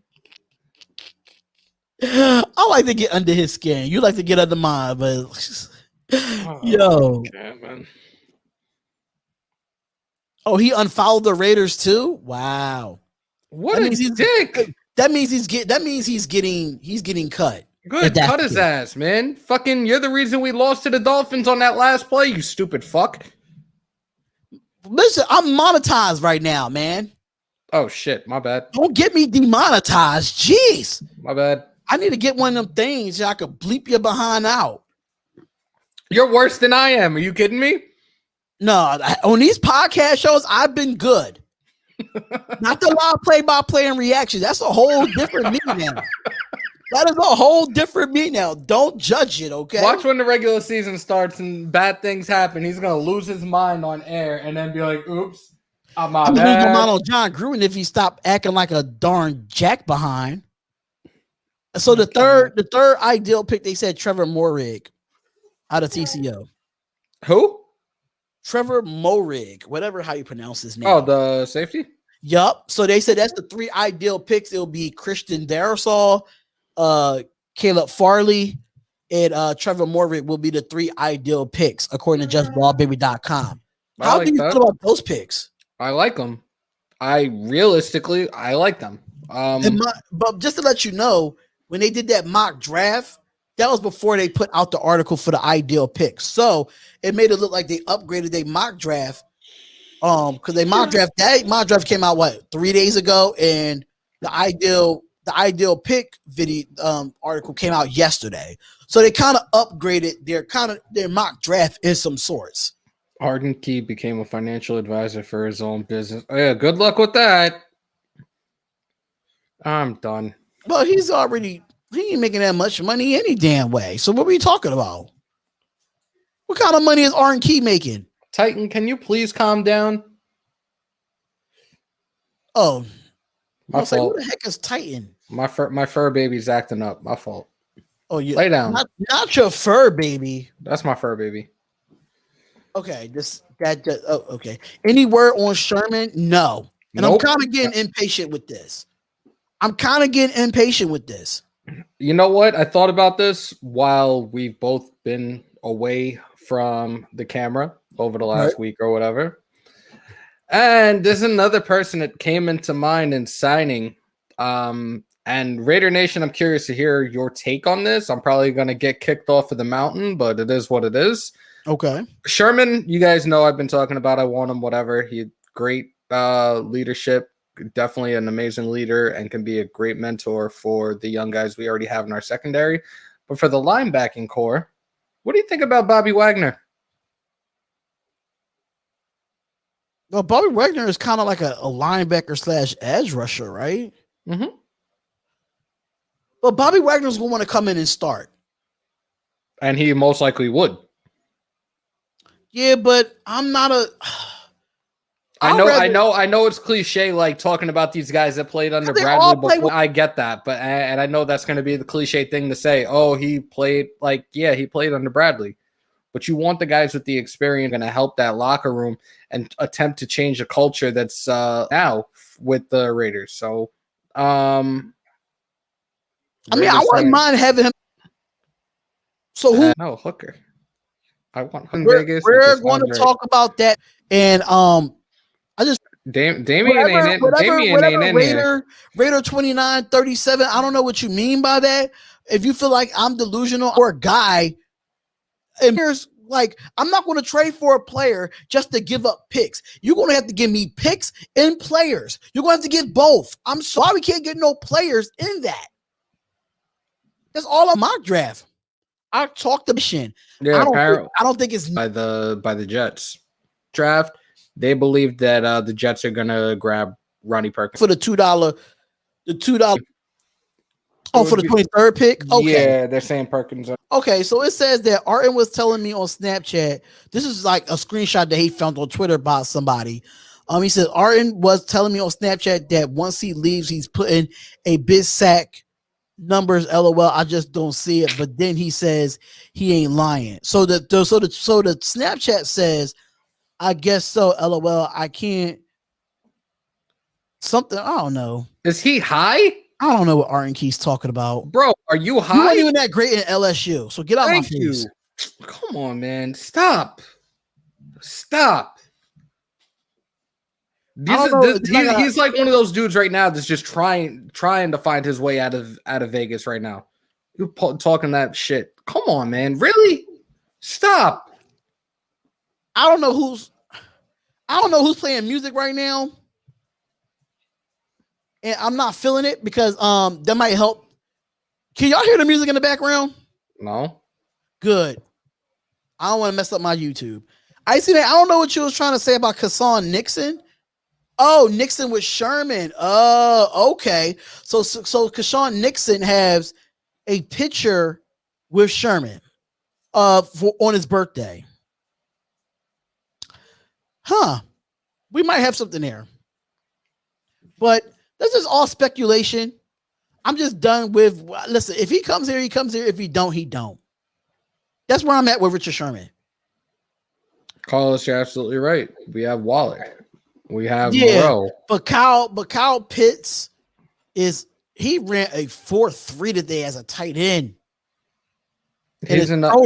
I like to get under his skin. You like to get under mine, but yo. Okay, man. Oh, he unfollowed the Raiders too? Wow. What a dick. That means he's getting cut. Good, cut his ass, man. Fucking, you're the reason we lost to the Dolphins on that last play, you stupid fuck. Listen, I'm monetized right now, man. Oh shit, my bad. Don't get me demonetized. Jeez. My bad. I need to get one of them things so I could bleep your behind out. You're worse than I am. Are you kidding me? No, on these podcast shows, I've been good. Not the live play-by-play and reactions. That's a whole different me now. That is a whole different me now. Don't judge it, okay? Watch when the regular season starts and bad things happen. He's going to lose his mind on air and then be like, oops, I'm lose my mind on John Gruden if he stopped acting like a darn jack behind. So the third ideal pick, they said Trevor Moehrig out of TCO. Who? Trevor Moehrig, whatever how you pronounce his name. Oh, the safety? Yup. So they said that's the 3 ideal picks. It'll be Christian Darrisaw, Caleb Farley, and Trevor Moehrig will be the 3 ideal picks according to justballbaby.com. How do you feel about those picks? I like them. I like them. But just to let you know, when they did that mock draft, that was before they put out the article for the ideal picks. So it made it look like they upgraded their mock draft. Because they mock draft came out 3 days ago, and the ideal pick video article came out yesterday. So they kind of upgraded their mock draft in some sorts. Arden Key became a financial advisor for his own business. Oh, yeah, good luck with that. I'm done. Well, he ain't making that much money any damn way. So what are we talking about? What kind of money is Arden Key making? Titan, can you please calm down? Oh, my fault. Who the heck is Titan? My fur baby's acting up. My fault. Oh, you lay down. Not your fur baby. That's my fur baby. Okay, okay. Any word on Sherman? No. And nope. I'm kind of getting impatient with this. You know what? I thought about this while we've both been away from the camera over the last week or whatever. And there's another person that came into mind in signing. And Raider Nation, I'm curious to hear your take on this. I'm probably going to get kicked off of the mountain, but it is what it is. Okay. Sherman, you guys know I've been talking about. I want him, whatever. He had great leadership, definitely an amazing leader, and can be a great mentor for the young guys we already have in our secondary. But for the linebacking core, what do you think about Bobby Wagner? Well, Bobby Wagner is kind of like a linebacker / edge rusher, right? Mm-hmm. But Bobby Wagner's going to want to come in and start. And he most likely would. Yeah, but I'm not a... I know it's cliche, like talking about these guys that played under Bradley before. I get that, but and I know that's going to be the cliche thing to say. Oh, he played he played under Bradley, but you want the guys with the experience going to help that locker room and attempt to change the culture that's now with the Raiders. So, I wouldn't mind having him. So who? No, Hooker. I want Vegas. We're going to talk about that, and I just Damian ain't in here. Raider 2937. I don't know what you mean by that. If you feel like I'm delusional or a guy, and here's like I'm not going to trade for a player just to give up picks. You're going to have to give me picks and players. You're going to have to get both. I'm sorry we can't get no players in that. That's all on mock draft. I talked to Mission. Yeah, I don't think it's by the Jets draft. They believe that the Jets are gonna grab Ronnie Perkins for the $2. Oh, for the 23rd pick. Okay, yeah, they're saying Perkins. Okay, so it says that Arden was telling me on Snapchat. This is like a screenshot that he found on Twitter about somebody. He said Arden was telling me on Snapchat that once he leaves, he's putting a big sack. Numbers, LOL. I just don't see it. But then he says he ain't lying. So the Snapchat says, I guess so. LOL. I can't. Something. I don't know. Is he high? I don't know what Arden Key's talking about. Bro, are you high? You weren't even that great in LSU. So get out my face. Come on, man. Stop. He's like one of those dudes right now that's just trying to find his way out of Vegas right now. You're talking that shit. Come on, man. Really? Stop. I don't know who's playing music right now. And I'm not feeling it because that might help. Can y'all hear the music in the background? No. Good. I don't want to mess up my YouTube. I see that. I don't know what you was trying to say about Kassan Nixon. Oh, Nixon with Sherman. Oh, okay. So Kashawn Nixon has a picture with Sherman on his birthday. Huh. We might have something there. But this is all speculation. I'm just done with listen, if he comes here, he comes here. If he don't, he don't. That's where I'm at with Richard Sherman. Carlos, you're absolutely right. We have Waller. We have Moreau. But Kyle Pitts he ran a 4.3 today as a tight end. He's another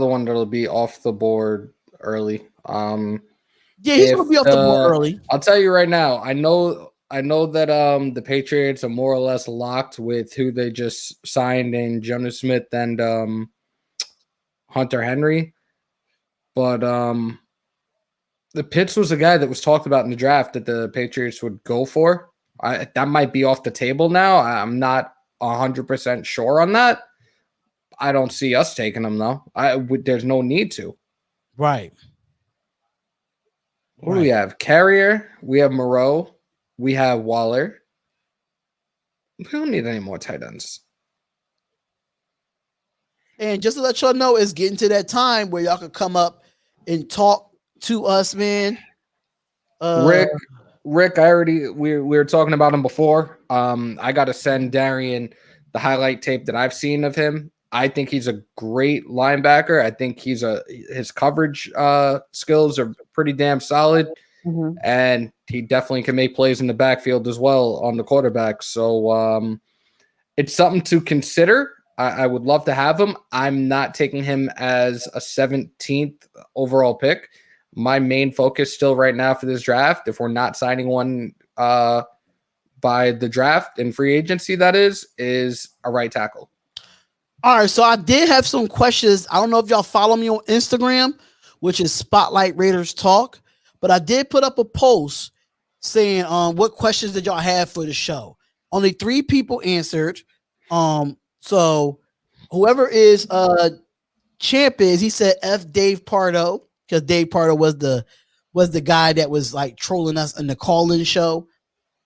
one that'll be off the board early. He's gonna be off the board early. I'll tell you right now. I know that the Patriots are more or less locked with who they just signed in Jonas Smith and Hunter Henry, but the Pitts was a guy that was talked about in the draft that the Patriots would go for. That might be off the table now. I'm not 100% sure on that. I don't see us taking him, though. There's no need to. Right. What do we have? Carrier. We have Moreau. We have Waller. We don't need any more tight ends. And just to let y'all know, it's getting to that time where y'all can come up and talk to us, man. Rick, we were talking about him before. I got to send Darian the highlight tape that I've seen of him. I think he's a great linebacker. I think his coverage skills are pretty damn solid, and he definitely can make plays in the backfield as well on the quarterback. So it's something to consider. I would love to have him. I'm not taking him as a 17th overall pick. My main focus still right now for this draft, if we're not signing one by the draft and free agency, that is a right tackle. All right, so I did have some questions. I don't know if y'all follow me on Instagram, which is Spotlight Raiders Talk, but I did put up a post saying what questions did y'all have for the show. Only 3 people answered. So whoever is champ is, he said F Dave Pardo, because Dave Pardo was the guy that was like trolling us in the call-in show.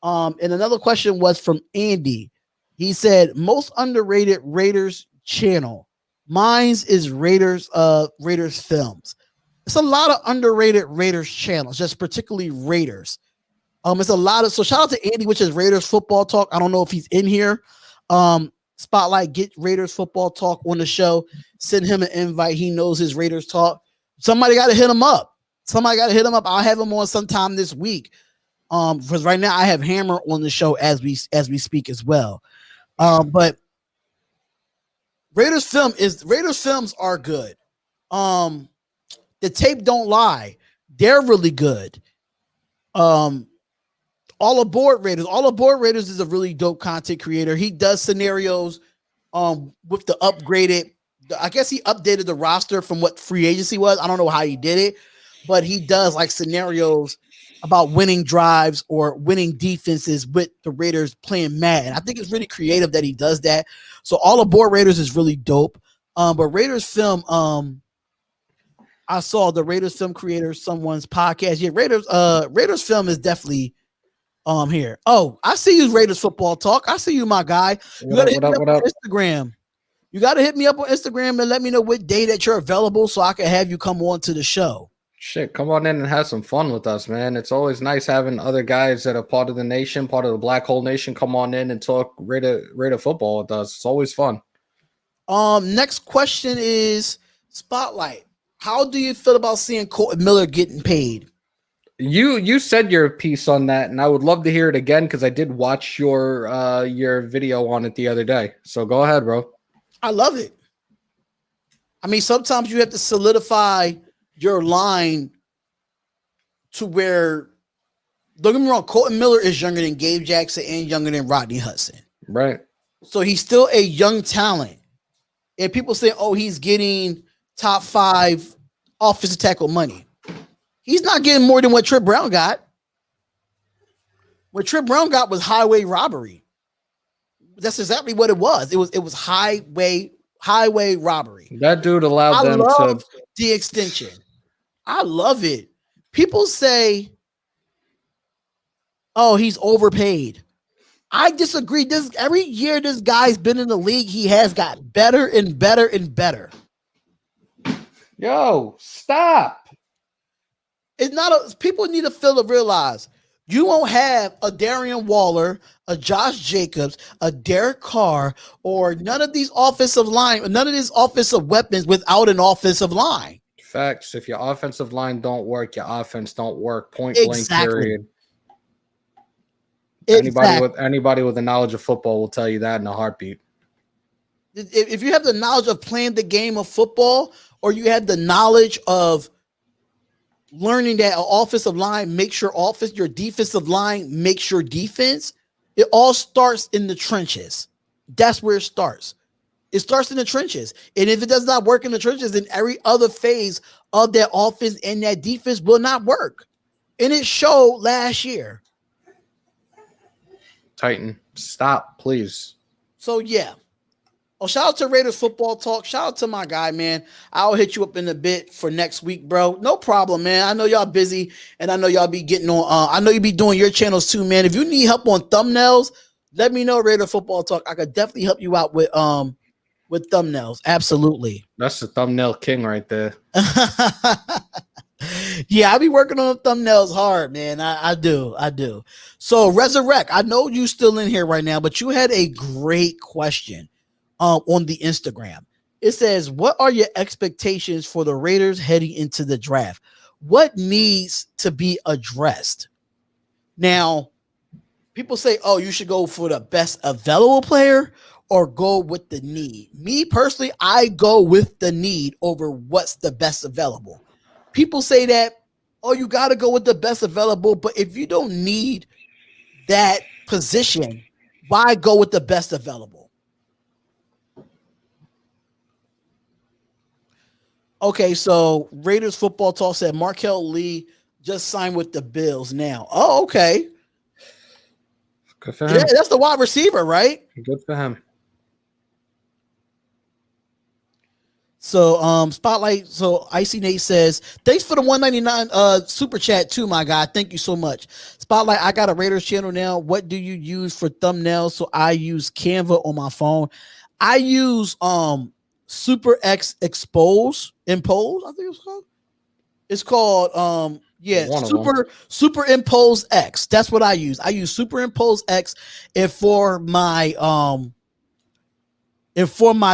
And another question was from Andy. He said most underrated Raiders channel. Mine's is Raiders Films. It's a lot of underrated Raiders channels, just particularly Raiders. It's a lot of, so shout out to Andy, which is Raiders Football Talk. I don't know if he's in here. Spotlight, get Raiders Football Talk on the show. Send him an invite. He knows his Raiders talk. Somebody got to hit him up. I'll have him on sometime this week. Because right now I have Hammer on the show as we speak as well. But Raiders films are good. The tape don't lie. They're really good. All Aboard Raiders. All Aboard Raiders is a really dope content creator. He does scenarios with the upgraded. I guess he updated the roster from what free agency was. I don't know how he did it, but he does like scenarios about winning drives or winning defenses with the Raiders playing Madden. I think it's really creative that he does that. So All Aboard Raiders is really dope. But Raiders Film, I saw the Raiders Film creator, someone's podcast. Yeah, Raiders Film is definitely here. Oh, I see you, Raiders Football Talk. I see you, my guy. You gotta hit me up on Instagram. You gotta hit me up on Instagram and let me know what day that you're available so I can have you come on to the show. Shit, come on in and have some fun with us, man. It's always nice having other guys that are part of the nation, part of the Black Hole Nation, come on in and talk Raider football with us. It's always fun. Next question is Spotlight. How do you feel about seeing Colton Miller getting paid? You said your piece on that, and I would love to hear it again because I did watch your video on it the other day. So go ahead, bro. I love it. I mean, sometimes you have to solidify your line to where, don't get me wrong, Colton Miller is younger than Gabe Jackson and younger than Rodney Hudson. Right. So he's still a young talent. And people say, oh, he's getting top 5 offensive tackle money. He's not getting more than what Trip Brown got. What Trip Brown got was highway robbery. That's exactly what it was. It was highway robbery. That dude allowed them to the extension. I love it. People say, oh, he's overpaid. I disagree. Every year this guy's been in the league, he has got better and better and better. Yo, stop. It's not people need to realize you won't have a Darian Waller, a Josh Jacobs, a Derek Carr, or none of these offensive weapons without an offensive line. Facts. If your offensive line don't work, your offense don't work. Point blank, period. Anybody with a knowledge of football will tell you that in a heartbeat. If you have the knowledge of playing the game of football, or you have the knowledge of learning that an offensive line makes your defensive line makes your defense, it all starts in the trenches. That's where it starts. It starts in the trenches. And if it does not work in the trenches, then every other phase of that offense and that defense will not work. And it showed last year. Titan, stop, please. So, yeah. Oh, shout out to Raiders Football Talk. Shout out to my guy, man. I'll hit you up in a bit for next week, bro. No problem, man. I know y'all busy, and I know y'all be getting on. I know you be doing your channels too, man. If you need help on thumbnails, let me know. Raiders Football Talk. I could definitely help you out with thumbnails. Absolutely. That's the thumbnail king right there. Yeah, I be working on thumbnails hard, man. I do. So Resurrect, I know you still in here right now, but you had a great question on the Instagram. It says, what are your expectations for the Raiders heading into the draft? What needs to be addressed? Now, people say, oh, you should go for the best available player or go with the need. Me personally, I go with the need over what's the best available. People say that, oh, you got to go with the best available, but if you don't need that position, why go with the best available? Okay, so Raiders Football Talk said Markel Lee just signed with the Bills now. Oh, okay. Good for him. Yeah, that's the wide receiver, right? Good for him. So Spotlight, so Icy Nate says, thanks for the 199 super chat too, my guy. Thank you so much. Spotlight, I got a Raiders channel now. What do you use for thumbnails? So I use Canva on my phone. I use Super X Impose, I think it's called. It's called Superimpose X. That's what I use. I use Superimpose X, and for my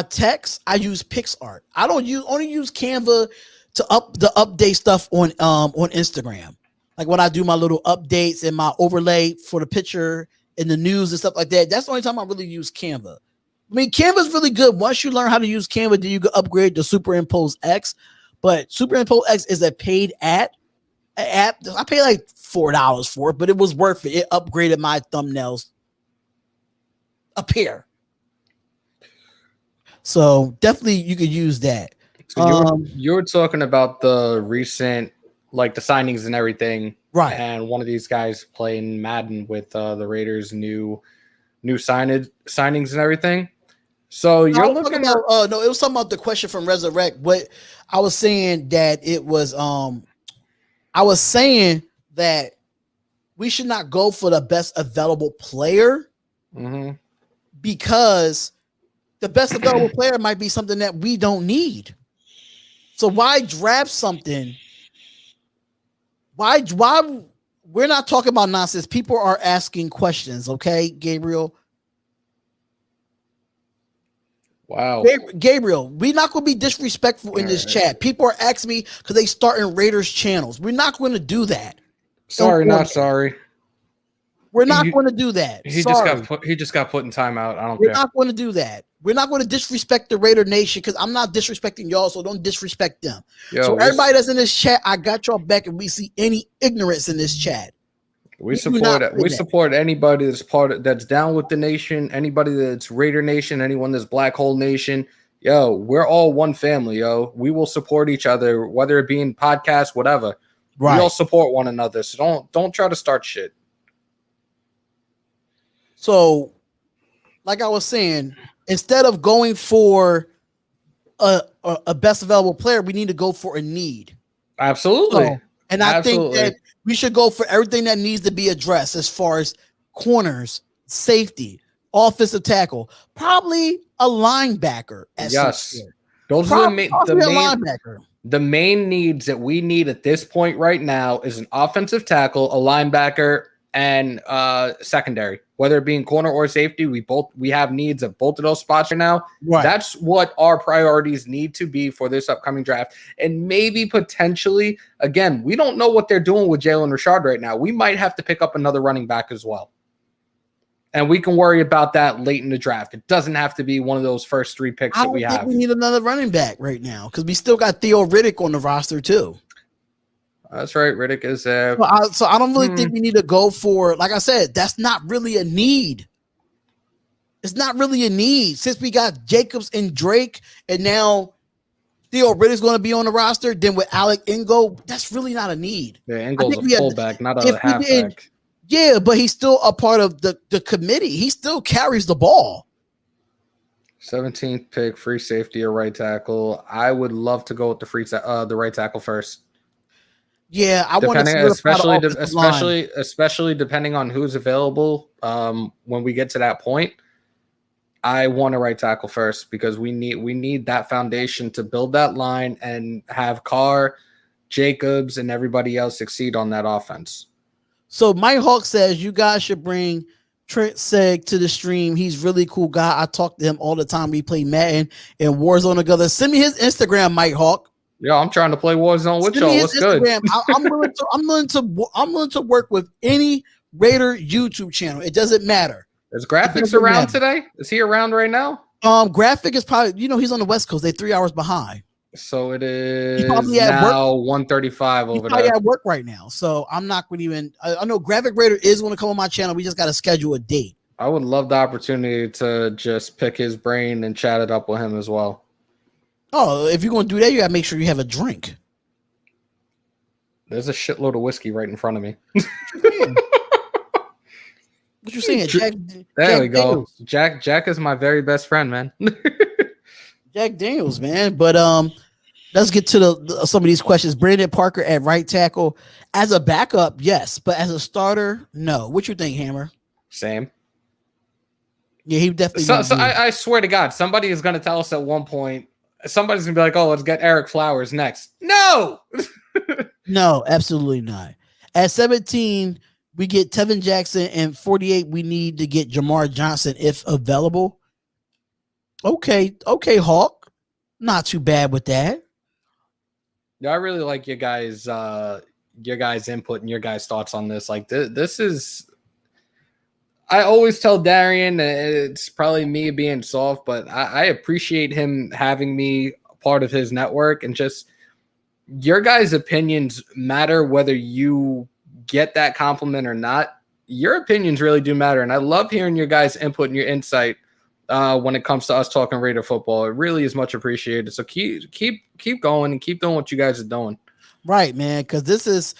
text, I use PixArt. I don't only use Canva to update stuff on Instagram. Like when I do my little updates and my overlay for the picture and the news and stuff like that. That's the only time I really use Canva. I mean, Canva's really good. Once you learn how to use Canva, then you can upgrade to Superimpose X. But Superimpose X is a paid app. I paid like $4 for it, but it was worth it. It upgraded my thumbnails a pair. So definitely you could use that. So you were talking about the recent, like the signings and everything, right? And one of these guys playing Madden with the Raiders' new signings and everything. So you're looking at no, it was something about the question from Resurrect. What I was saying that it was I was saying that we should not go for the best available player because the best available player might be something that we don't need. So why draft something? Why we're not talking about nonsense. People are asking questions, okay, Gabriel? Wow. Gabriel, we're not going to be disrespectful in this chat. People are asking me because they start in Raiders channels. We're not going to do that. Sorry, not sorry. We're not going to do that. He just got put in timeout. I don't care. We're not going to do that. We're not going to disrespect the Raider Nation because I'm not disrespecting y'all, so don't disrespect them. So everybody that's in this chat, I got y'all back, and we see any ignorance in this chat. We support anybody that's down with the nation, anybody that's Raider Nation, anyone that's Black Hole Nation. Yo, we're all one family, yo. We will support each other, whether it be in podcasts, whatever. Right. We all support one another. So don't try to start shit. So, like I was saying, instead of going for a best available player, we need to go for a need. Absolutely. I think that we should go for everything that needs to be addressed as far as corners, safety, offensive tackle, probably a linebacker. Yes. Those are the main needs that we need at this point right now is an offensive tackle, a linebacker, and secondary, whether it be in corner or safety. We have needs at both of those spots right now. Right. That's what our priorities need to be for this upcoming draft. And maybe potentially, again, we don't know what they're doing with Jalen Richard right now. We might have to pick up another running back as well. And we can worry about that late in the draft. It doesn't have to be one of those first 3 picks that we have. I don't think we need another running back right now because we still got Theo Riddick on the roster too. That's right. Riddick is there. So I don't really think we need to go for, like I said, that's not really a need. It's not really a need. Since we got Jacobs and Drake, and now Theo Riddick's going to be on the roster, then with Alec Ingo, that's really not a need. Yeah, Ingo's a fullback, not a halfback. Yeah, but he's still a part of the committee. He still carries the ball. 17th pick, free safety or right tackle. I would love to go with the right tackle first. Yeah, I want to especially depending on who's available. When we get to that point, I want a right tackle first because we need that foundation to build that line and have Carr, Jacobs, and everybody else succeed on that offense. So Mike Hawk says you guys should bring Trent Seg to the stream. He's really cool guy. I talk to him all the time. We play Madden and Warzone together. Send me his Instagram, Mike Hawk. Yeah, I'm trying to play Warzone with y'all. What's good? I'm willing to work with any Raider YouTube channel. It doesn't matter. Is Graphk around today? Is he around right now? Graphk is probably, he's on the West Coast. They're 3 hours behind. So it is now 1:35 over there. He's at work right now. So I'm not going to even. I know Graphk Raider is going to come on my channel. We just got to schedule a date. I would love the opportunity to just pick his brain and chat it up with him as well. Oh, if you're going to do that, you got to make sure you have a drink. There's a shitload of whiskey right in front of me. What you saying? There we go. Jack is my very best friend, man. Jack Daniels, man. But let's get to some of these questions. Brandon Parker at right tackle. As a backup, yes, but as a starter, no. What you think, Hammer? Same. Yeah, he definitely. So I swear to God, somebody is going to tell us at one point. Somebody's going to be like, "Oh, let's get Eric Flowers next." No, no, absolutely not. At 17, we get Tevin Jackson, and 48, we need to get Jamar Johnson if available. Okay, Hawk. Not too bad with that. Yeah, I really like your guys' input and your guys' thoughts on this. Like this is, I always tell Darian, it's probably me being soft, but I appreciate him having me part of his network, and just your guys' opinions matter whether you get that compliment or not. Your opinions really do matter, and I love hearing your guys' input and your insight. When it comes to us talking Raider football, it really is much appreciated. So keep going and keep doing what you guys are doing. Right, man. Because this is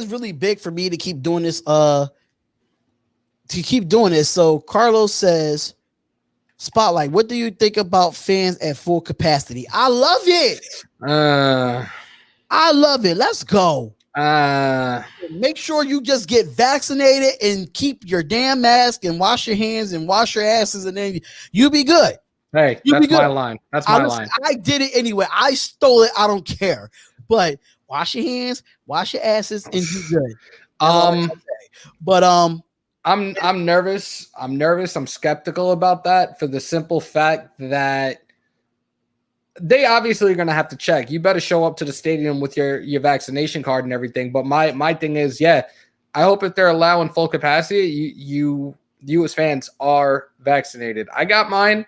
really big for me to keep doing this. So Carlos says, Spotlight, what do you think about fans at full capacity? I love it. I love it. Let's go. Make sure you just get vaccinated and keep your damn mask and wash your hands and wash your asses, and then you be good. Hey, that's my line. That's my line. I did it anyway. I stole it. I don't care. But wash your hands, wash your asses, and be good. But I'm nervous. I'm skeptical about that for the simple fact that they obviously are going to have to check. You better show up to the stadium with your vaccination card and everything. But my thing is, I hope if they're allowing full capacity, you as fans are vaccinated. I got mine.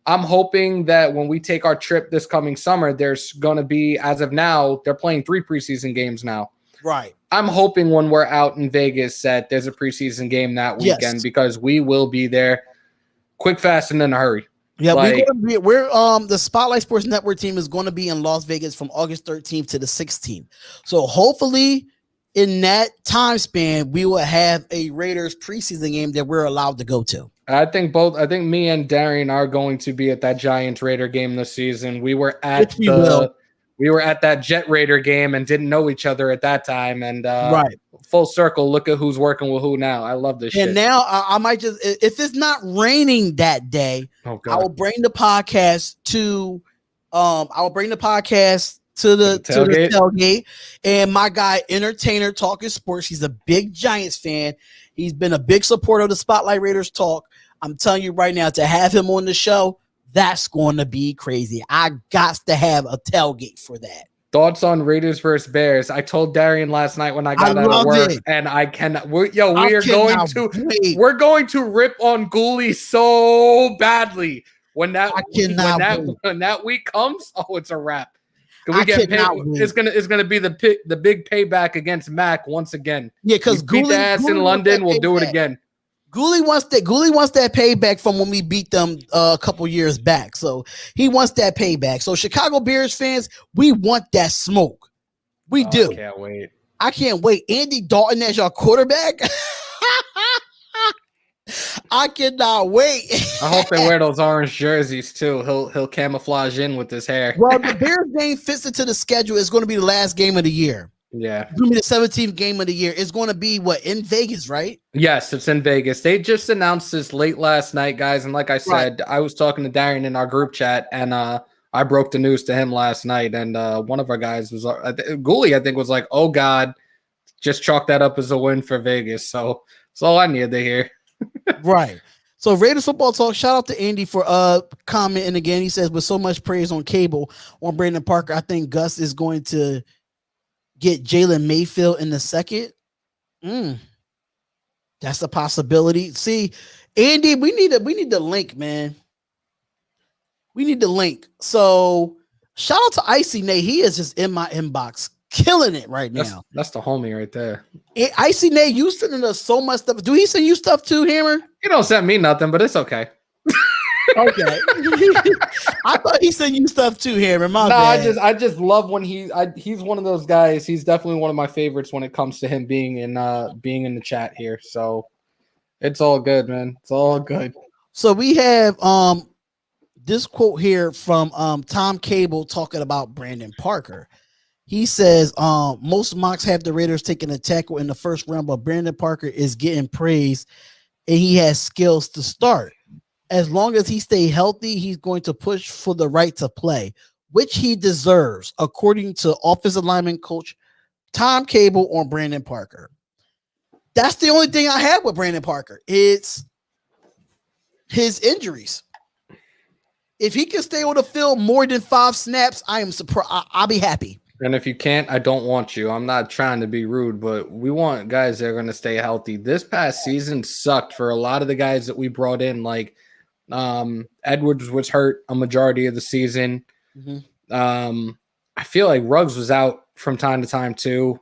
I'm hoping that when we take our trip this coming summer, there's going to be, as of now, they're playing 3 preseason games now. Right. I'm hoping when we're out in Vegas that there's a preseason game that weekend, because we will be there quick, fast, and in a hurry. Yeah, we're the Spotlight Sports Network team is going to be in Las Vegas from August 13th to the 16th. So hopefully in that time span, we will have a Raiders preseason game that we're allowed to go to. I think me and Darian are going to be at that Giants Raider game this season. We were at that Jet Raider game and didn't know each other at that time. And full circle, look at who's working with who now. I love this shit. And now I might just, if it's not raining that day, I will bring the podcast to the tailgate. And my guy, Entertainer Talking Sports, he's a big Giants fan. He's been a big supporter of the Spotlight Raiders talk. I'm telling you right now, to have him on the show, that's going to be crazy. I got to have a tailgate for that. Thoughts on Raiders versus Bears? I told Darian last night when I got out of work, and I cannot. We're going to rip on Ghoulie so badly when that week comes. Oh, it's a wrap. We get paid. It's gonna be the big payback against Mac once again. Yeah, because beat the ass in London. We'll do it again. Ghoulie wants that payback from when we beat them a couple years back. So he wants that payback. So Chicago Bears fans, we want that smoke. We do. I can't wait. Andy Dalton as your quarterback. I cannot wait. I hope they wear those orange jerseys too. He'll camouflage in with his hair. Well, the Bears game fits into the schedule. It's going to be the last game of the year. Yeah. It's going to be the 17th game of the year. It's going to be what, in Vegas, right? Yes, it's in Vegas. They just announced this late last night, guys. And like I said, I was talking to Darren in our group chat, and I broke the news to him last night. And one of our guys was, Gooley, I think, was like, "Oh God, just chalk that up as a win for Vegas." So that's all I needed to hear. Right. So Raiders football talk. Shout out to Andy for commenting again. He says, with so much praise on cable on Brandon Parker, I think Gus is going to get Jalen Mayfield in the second. That's a possibility. See, Andy, we need the link, man. We need the link. So shout out to Icy Nate. He is just in my inbox, killing it right now. That's the homie right there. Icy Nate, you sending us so much stuff. Do he send you stuff too, Hammer? He don't send me nothing, but it's okay. Okay. I thought he sent you stuff too, Hammer. I just love when he's one of those guys. He's definitely one of my favorites when it comes to him being in the chat here. So it's all good, man. It's all good. So we have this quote here from Tom Cable talking about Brandon Parker. He says, most mocks have the Raiders taking a tackle in the first round, but Brandon Parker is getting praise and he has skills to start. As long as he stays healthy, he's going to push for the right to play, which he deserves, according to offensive lineman coach Tom Cable on Brandon Parker. That's the only thing I have with Brandon Parker. It's his injuries. If he can stay on the field more than 5 snaps, I am surprised. I'll be happy. And if you can't, I don't want you. I'm not trying to be rude, but we want guys that are going to stay healthy. This past season sucked for a lot of the guys that we brought in. Like Edwards was hurt a majority of the season. Mm-hmm. I feel like Ruggs was out from time to time too.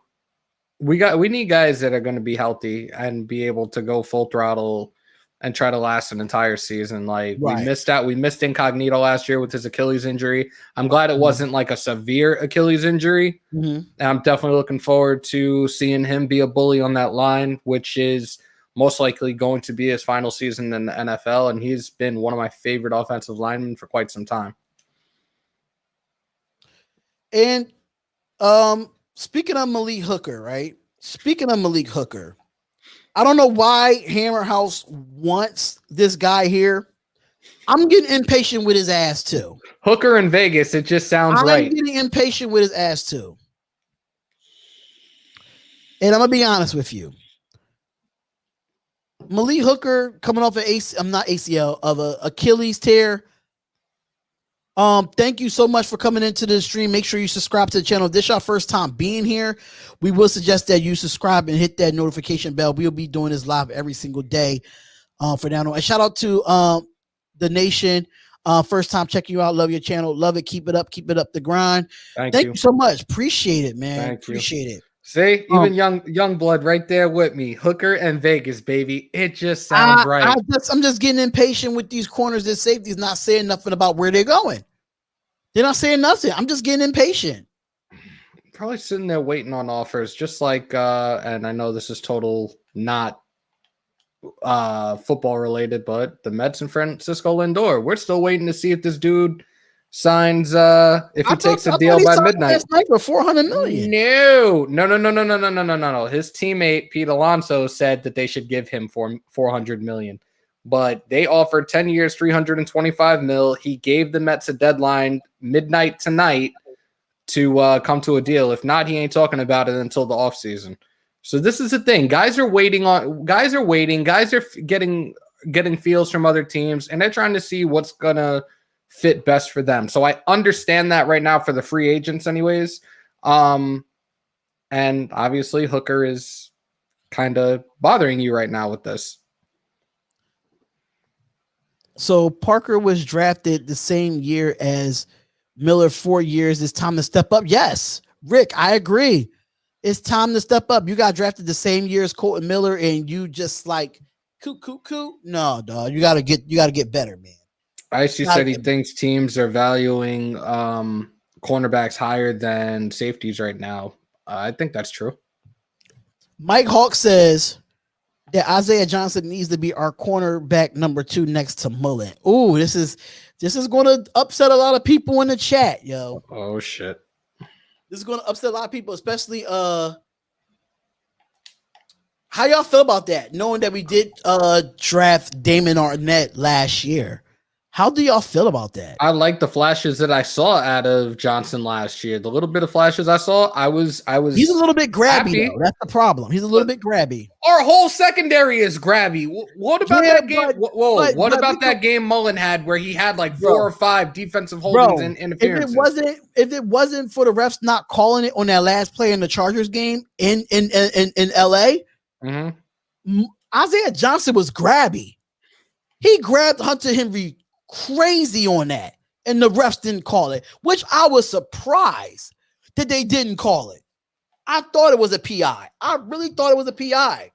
We need guys that are going to be healthy and be able to go full throttle and try to last an entire season. Like we missed out. We missed Incognito last year with his Achilles injury. I'm glad it wasn't like a severe Achilles injury. Mm-hmm. And I'm definitely looking forward to seeing him be a bully on that line, which is most likely going to be his final season in the NFL. And he's been one of my favorite offensive linemen for quite some time. And speaking of Malik Hooker, right? Speaking of Malik Hooker, I don't know why Hammer House wants this guy here. I'm getting impatient with his ass too. Hooker in Vegas, it just sounds right. I'm getting impatient with his ass too. And I'm gonna be honest with you. Malik Hooker coming off of a Achilles tear. Thank you so much for coming into the stream. Make sure you subscribe to the channel. If this is your first time being here, we will suggest that you subscribe and hit that notification bell. We'll be doing this live every single day for now on. And shout out to the nation. First time checking you out. Love your channel. Love it. Keep it up. Keep it up the grind. Thank you so much. Appreciate it, man. Appreciate it. See, even young blood right there with me. Hooker and Vegas, baby. It just sounds right. I'm just getting impatient with these corners and safeties not saying nothing about where they're going. They're not saying nothing. I'm just getting impatient. Probably sitting there waiting on offers, just like and I know this is total not football related, but the Mets and Francisco Lindor. We're still waiting to see if this dude signs if he takes a deal by midnight. Last night for $400 million. No. His teammate Pete Alonso said that they should give him $400 million. But they offered 10 years, $325 million. He gave the Mets a deadline midnight tonight to come to a deal. If not, he ain't talking about it until the offseason. So this is the thing. Guys are waiting. Guys are getting feels from other teams, and they're trying to see what's gonna fit best for them. So I understand that right now for the free agents, anyways. And obviously Hooker is kind of bothering you right now with this. So Parker was drafted the same year as Miller, 4 years. It's time to step up. Yes, Rick, I agree. It's time to step up. You got drafted the same year as Colton Miller, and you just like coo. No, dog. You gotta get better, man. Icy said he thinks teams are valuing cornerbacks higher than safeties right now. I think that's true. Mike Hawk says that Isaiah Johnson needs to be our cornerback number 2 next to Mullen. Ooh, this is going to upset a lot of people in the chat, yo. Oh shit. This is going to upset a lot of people, especially how y'all feel about that? Knowing that we did draft Damon Arnett last year. How do y'all feel about that? I like the flashes that I saw out of Johnson last year. The little bit of flashes I saw, I was. He's a little bit grabby, happy. though. That's the problem. He's a little bit grabby. Our whole secondary is grabby. What about that game? What about that game Mullen had where he had like 4 or 5 defensive holdings and interferences? If it wasn't for the refs not calling it on that last play in the Chargers game in LA, Isaiah Johnson was grabby. He grabbed Hunter Henry crazy on that, and the refs didn't call it, which I was surprised that they didn't call it. I thought it was a PI. I really thought it was a PI.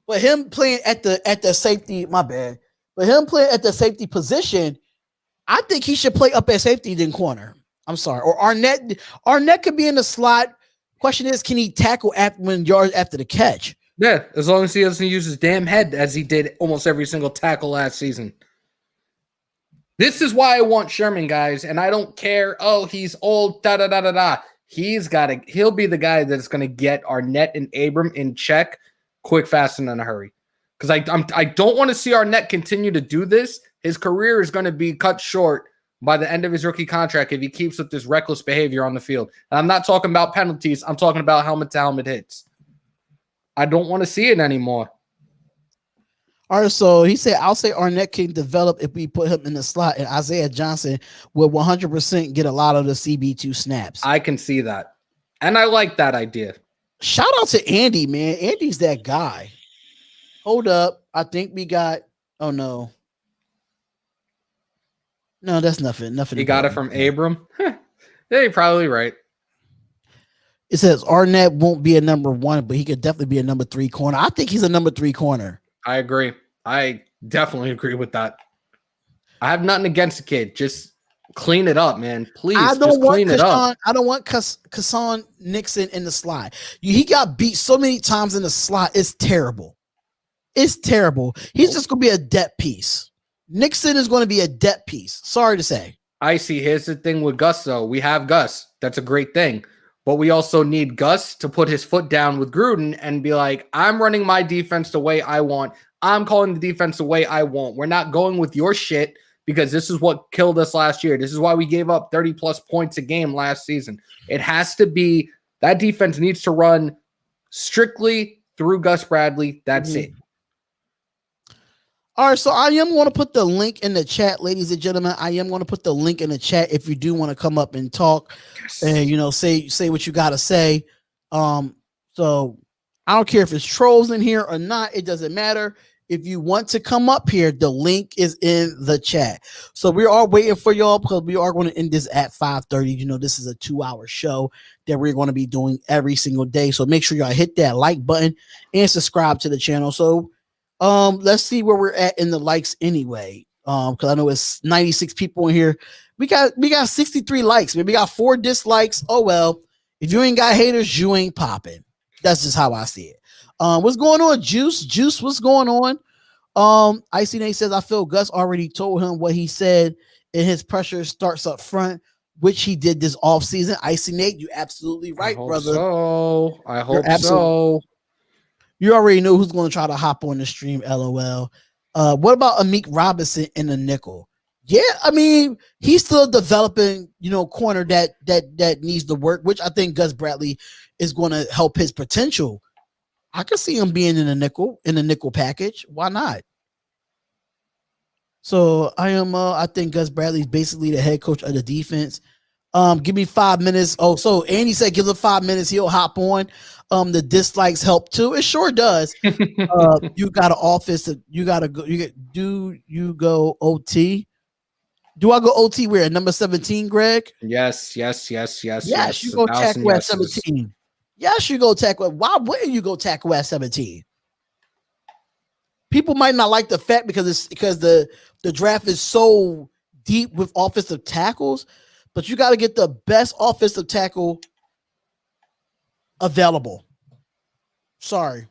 But him playing at the safety, my bad. But him playing at the safety position, I think he should play up at safety than corner. I'm sorry. Or Arnett could be in the slot. Question is, can he tackle yards after the catch? Yeah, as long as he doesn't use his damn head as he did almost every single tackle last season. This is why I want Sherman, guys, and I don't care. Oh, he's old. He'll be the guy that's going to get Arnett and Abram in check, quick, fast, and in a hurry. Because I don't want to see Arnett continue to do this. His career is going to be cut short by the end of his rookie contract if he keeps with this reckless behavior on the field. And I'm not talking about penalties. I'm talking about helmet-to-helmet hits. I don't want to see it anymore. All right, so he said, I'll say Arnett can develop if we put him in the slot, and Isaiah Johnson will 100% get a lot of the CB2 snaps. I can see that. And I like that idea. Shout out to Andy, man. Andy's that guy. Hold up. I think we got, oh no. No, that's nothing. Nothing. You got it from Abram? Yeah, you're probably right. It says Arnett won't be a number 1, but he could definitely be a number 3 corner. I think he's a number 3 corner. I agree. I definitely agree with that. I have nothing against the kid. Just clean it up, man. Please, clean it up. I don't want Kassan Nixon in the slot. He got beat so many times in the slot. It's terrible. It's terrible. He's just going to be a depth piece. Nixon is going to be a depth piece. Sorry to say. I see. Here's the thing with Gus, though. We have Gus. That's a great thing. But we also need Gus to put his foot down with Gruden and be like, I'm running my defense the way I want. I'm calling the defense the way I want. We're not going with your shit because this is what killed us last year. This is why we gave up 30-plus points a game last season. It has to be – that defense needs to run strictly through Gus Bradley. That's it. All right, so I am going to put the link in the chat, ladies and gentlemen. I am going to put the link in the chat if you do want to come up and talk and, say what you got to say. So I don't care if it's trolls in here or not. It doesn't matter. If you want to come up here, the link is in the chat. So we are waiting for y'all because we are going to end this at 5:30. This is a 2-hour show that we're going to be doing every single day. So make sure y'all hit that like button and subscribe to the channel. So let's see where we're at in the likes anyway. Because I know it's 96 people in here. We got 63 likes. Maybe we got 4 dislikes. Oh well. If you ain't got haters, you ain't popping. That's just how I see it. What's going on, Juice? Juice, what's going on? Icy Nate says, I feel Gus already told him what he said and his pressure starts up front, which he did this offseason. Icy Nate, you're absolutely right, brother. I hope so. You already know who's going to try to hop on the stream, LOL. What about Amik Robinson in the nickel? Yeah, I mean, he's still developing, corner that needs to work, which I think Gus Bradley is going to help his potential. I can see him being in the nickel package. Why not? So I think Gus Bradley is basically the head coach of the defense. Give me 5 minutes. Oh, so Andy said give him 5 minutes. He'll hop on. The dislikes help too. It sure does. You got an office. You got to go. Do you go OT? Do I go OT where? Number 17, Greg? Yes. Yes, you go tackle at 17. Yes, you go tackle. Why wouldn't you go tackle at 17? People might not like the fact because the draft is so deep with offensive tackles, but you got to get the best offensive tackle available. Sorry.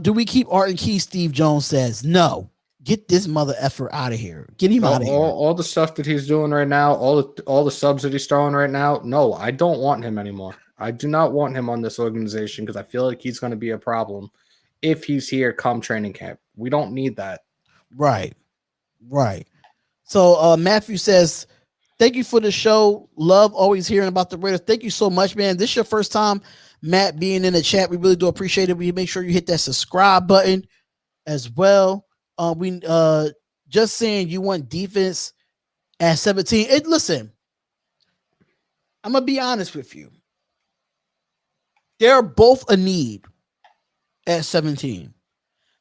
Do we keep Art and Key? Steve Jones says no. Get this mother effer out of here. Get him out of here. All the stuff that he's doing right now, all the subs that he's throwing right now. No, I don't want him anymore. I do not want him on this organization because I feel like he's going to be a problem if he's here come training camp. We don't need that. Right. So Matthew says, thank you for the show. Love always hearing about the Raiders. Thank you so much, man. This is your first time, Matt, being in the chat. We really do appreciate it. We make sure you hit that subscribe button as well. We just saying you want defense at 17. Listen, I'm gonna be honest with you. They're both a need at 17,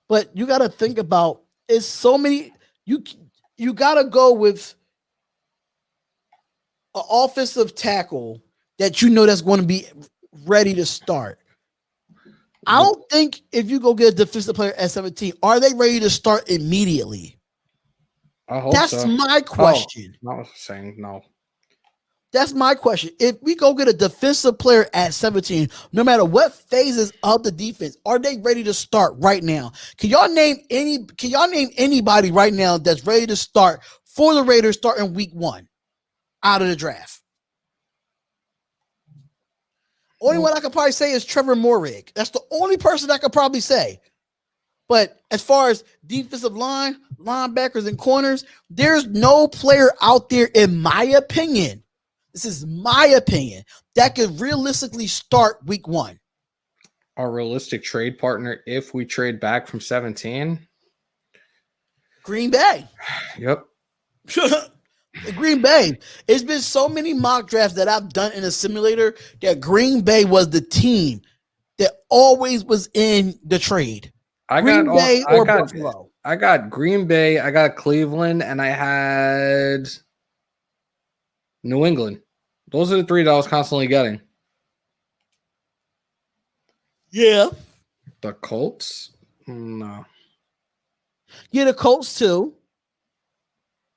but you got to think about it's so many. You got to go with an offensive tackle that you know that's going to be ready to start. I don't think if you go get a defensive player at 17, are they ready to start immediately? I hope That's so. my question. I was saying no. That's my question. If we go get a defensive player at 17, no matter what phases of the defense, are they ready to start right now? Can y'all name anybody right now that's ready to start for the Raiders starting week 1 out of the draft? Only one I could probably say is Trevor Moehrig. That's the only person I could probably say. But as far as defensive line, linebackers, and corners, there's no player out there, in my opinion, this is my opinion, that could realistically start week 1. Our realistic trade partner, if we trade back from 17? Green Bay. Yep. Green Bay. It's been so many mock drafts that I've done in a simulator that Green Bay was the team that always was in the trade. Green Bay or Buffalo. I got Green Bay, I got Cleveland, and I had New England. Those are the 3 that I was constantly getting. Yeah. The Colts? No. Yeah, the Colts too.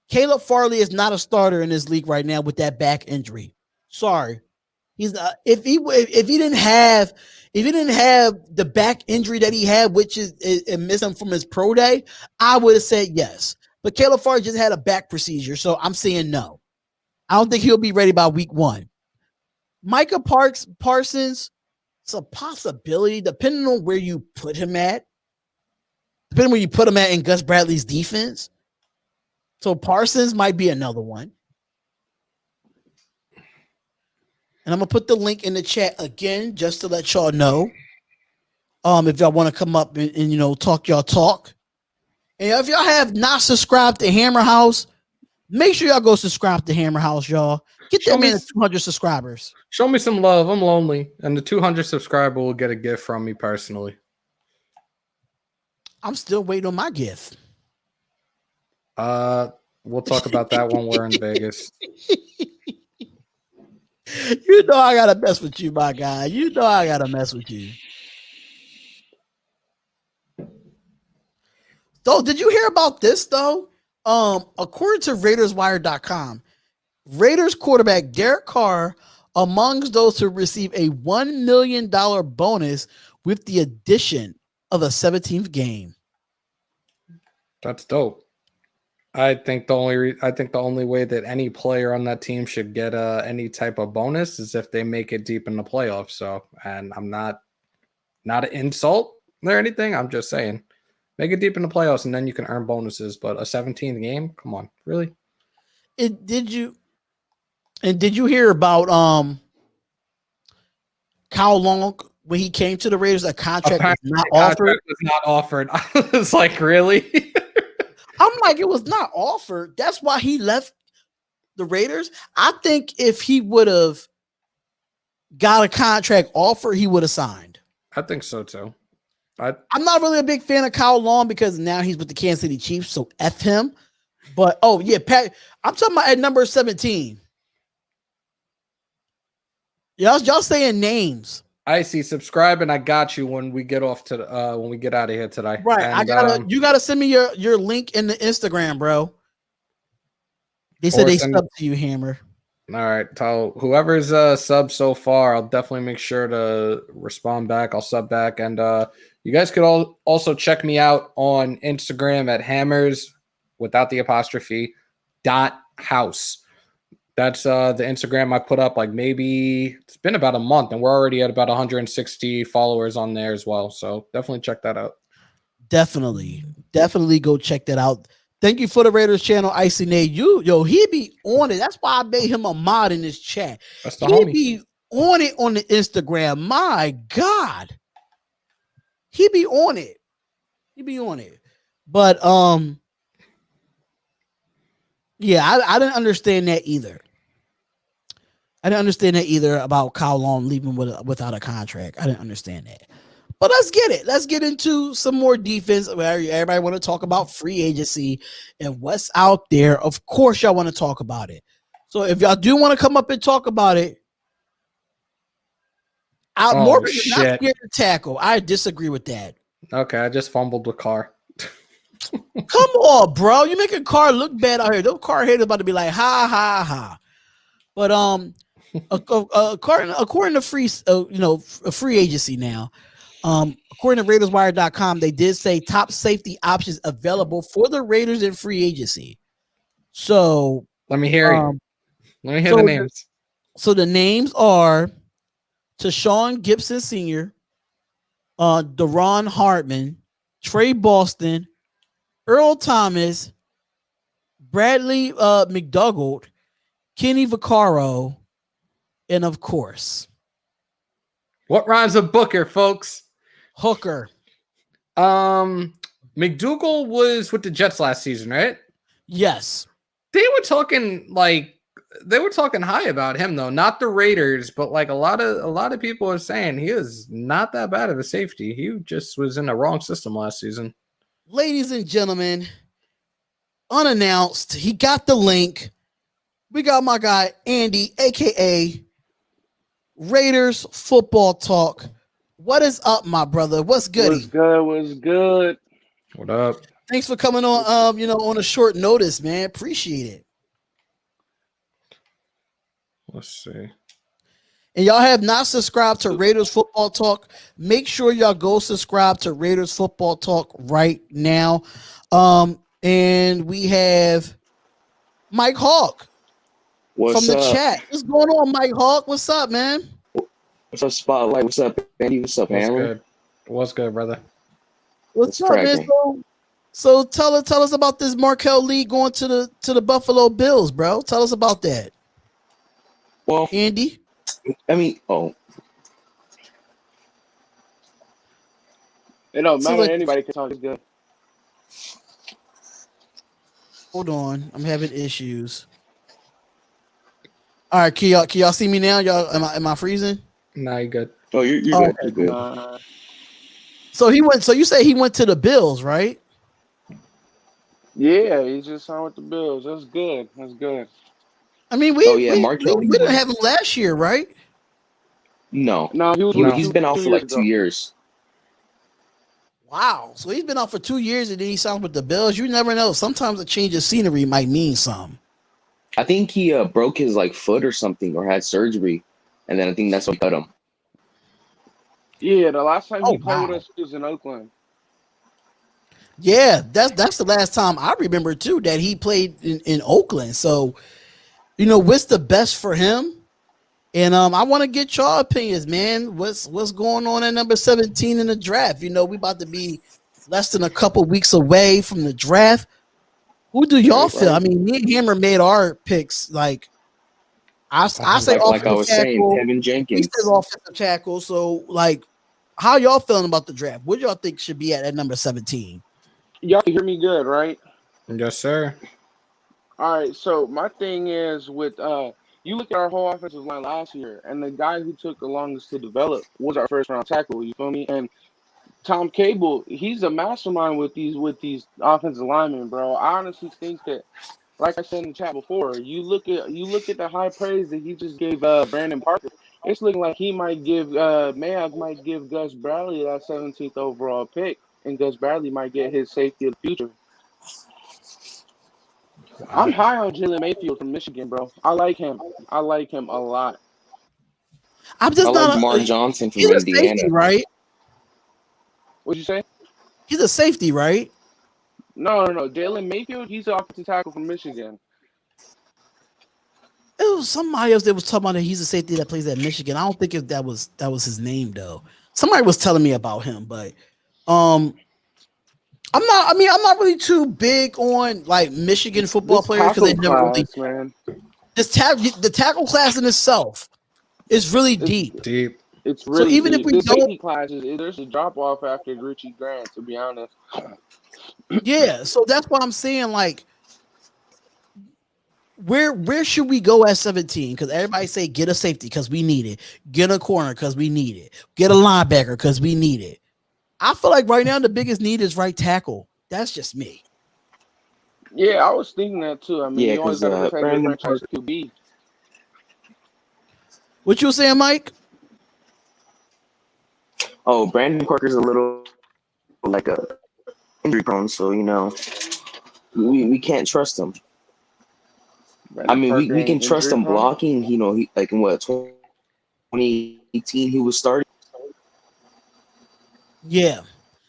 Caleb Farley is not a starter in this league right now with that back injury. Sorry. He's not. If he didn't have the back injury that he had, which is missing from his pro day, I would have said yes. But Caleb Farley just had a back procedure, so I'm saying no. I don't think he'll be ready by week 1. Micah Parsons, it's a possibility depending on where you put him at. Depending where you put him at in Gus Bradley's defense. So Parsons might be another one. And I'm going to put the link in the chat again just to let y'all know. If y'all want to come up and talk y'all talk. And if y'all have not subscribed to Hammer House, make sure y'all go subscribe to Hammer House, y'all. Get that man 200 subscribers. Show me some love. I'm lonely. And the 200 subscriber will get a gift from me personally. I'm still waiting on my gift. We'll talk about that when we're in Vegas. You know I gotta mess with you, my guy. You know I gotta mess with you. So, did you hear about this though? According to RaidersWire.com, Raiders quarterback Derek Carr amongst those to receive a $1 million bonus with the addition of a 17th game. That's dope. I think the only way that any player on that team should get any type of bonus is if they make it deep in the playoffs. So, and I'm not an insult or anything. I'm just saying, make it deep in the playoffs and then you can earn bonuses. But a 17th game, come on, really? Did you hear about Kyle Long when he came to the Raiders? A contract was not offered. Was not offered. I was like, really? I'm like, it was not offered. That's why he left the Raiders. I think if he would have got a contract offer, he would have signed. I think so too. I'm not really a big fan of Kyle Long because now he's with the Kansas City Chiefs, so F him. But Pat, I'm talking about at number 17. Y'all saying names. I see. Subscribe and I got you when we get off to when we get out of here today. Right. And, you gotta send me your link in the Instagram, bro. They said they subbed to you, Hammer. All right, tell whoever's sub so far, I'll definitely make sure to respond back. I'll sub back, and you guys could also check me out on Instagram at hammers without the apostrophe .house. That's the Instagram I put up. Like maybe it's been about a month, and we're already at about 160 followers on there as well. So definitely check that out. Definitely go check that out. Thank you for the Raiders channel, Icy Nate. He be on it. That's why I made him a mod in this chat. That's the He homie. be on it on the Instagram. My God. He be on it. But yeah, I didn't understand that either. About Kyle Long leaving without a contract. I didn't understand that. But let's get it. Let's get into some more defense. Everybody want to talk about free agency and what's out there. Of course, y'all want to talk about it. So if y'all do want to come up and talk about it, Morgan is not scared to tackle. I disagree with that. Okay, I just fumbled with Carr. Come on, bro. You making Carr look bad out here. Those Carr haters about to be like, ha, ha, ha. But according to free agency now, according to RaidersWire.com, they did say top safety options available for the Raiders in free agency. So let me hear it. Let me hear the names. So the names are Tashawn Gibson Sr., Deron Hartman, Trey Boston, Earl Thomas, Bradley McDougald, Kenny Vaccaro, and of course, what rhymes with Booker, folks? Hooker. McDougald was with the Jets last season, right? Yes. They were talking high about him though, not the Raiders, but like a lot of people are saying he is not that bad of a safety. He just was in the wrong system last season. Ladies and gentlemen, unannounced, he got the link. We got my guy Andy, aka Raiders Football Talk. What is up, my brother? What's good? What's good? What up? Thanks for coming on on a short notice, man. Appreciate it. Let's see. And y'all have not subscribed to Raiders Football Talk. Make sure y'all go subscribe to Raiders Football Talk right now. And we have Mike Hawk from the chat. What's going on, Mike Hawk? What's up, man? What's up, Spotlight? What's up, Andy? What's up, Hammer? What's good, brother? What's up, man? So tell us about this Markel Lee going to the Buffalo Bills, bro. Tell us about that. Well, Andy? I mean, it don't matter. Anybody can talk. Is good. Hold on, I'm having issues. All right, can y'all see me now? Y'all, am I freezing? Nah, you good. Oh, you're good. You're good. So you say he went to the Bills, right? Yeah, he just signed with the Bills. That's good. I mean, we didn't have him last year, right? No, he's been out for like 2 years. Wow, so he's been out for 2 years and then he signed with the Bills. You never know. Sometimes a change of scenery might mean something. I think he broke his foot or something, or had surgery, and then I think that's what cut him. Yeah, the last time he played with us was in Oakland. Yeah, that's the last time I remember too that he played in Oakland. So, what's the best for him? And I want to get your opinions, man. What's going on at number 17 in the draft? We about to be less than a couple weeks away from the draft. Who do y'all feel? I mean, me and Hammer made our picks. Like I say, like I was saying, Kevin Jenkins. He said offensive tackle. So, like, how y'all feeling about the draft? What y'all think should be at number 17? Y'all can hear me good, right? Yes, sir. All right. So my thing is with you look at our whole offensive line last year, and the guy who took the longest to develop was our first round tackle. You feel me? And Tom Cable, he's a mastermind with these offensive linemen, bro. I honestly think that, like I said in the chat before, you look at the high praise that he just gave Brandon Parker. It's looking like he might give Mayock might give Gus Bradley that 17th overall pick, and Gus Bradley might get his safety of the future. I'm high on Jalen Mayfield from Michigan, bro. I like him. I like him a lot. I'm I just like not. Mark Johnson from He's a safety, Indiana. right? What'd you say? He's a safety, right? No. Jalen Mayfield, he's an offensive tackle from Michigan. It was somebody else that was talking about that he's a safety that plays at Michigan. I don't think if that was his name though. Somebody was telling me about him, but I'm not. I mean, I'm not really too big on like Michigan football This players because they tackle never really. class, man, The tackle class in itself is really it's deep. Deep. it's So really even if deep. we The don't, safety classes, there's a drop off after Richie Grant, to be honest. yeah. So that's why I'm saying like, where should we go at 17? Because everybody say get a safety because we need it, get a corner because we need it, get a linebacker because we need it. I feel like right now the biggest need is right tackle. That's just me. Yeah, I was thinking that too. I mean, Yeah, you always because got to protect your Brandon franchise Parker. QB. What you saying, Mike? Oh, Brandon Parker's a little like a injury prone, so we can't trust him. I Brandon mean, Parker we can ain't trust injury him prone. blocking. He like in what 2018 he was starting. Yeah.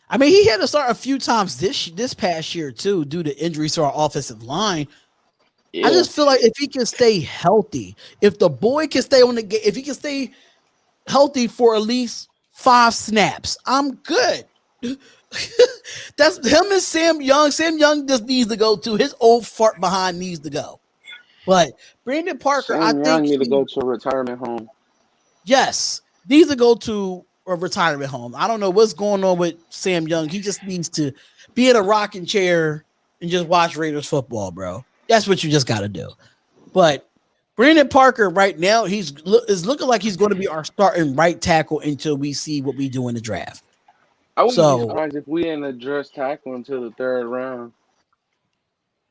I mean, he had to start a few times this past year too, due to injuries to our offensive line. I Yeah, just feel like if he can stay healthy, if the boy can stay on the game, if he can stay healthy for at least 5 snaps, I'm good. That's him and Sam Young. Sam Young just needs to go too. His old fart behind needs to go. But Brandon Parker, I Sam think Young need to he go to a retirement home. yes needs to go to a retirement home. I don't know what's going on with Sam Young. He just needs to be in a rocking chair and just watch Raiders football, bro. That's what you just got to do. But Brandon Parker right now, is looking like he's going to be our starting right tackle until we see what we do in the draft. I wouldn't be So surprised if we didn't address tackle until the third round.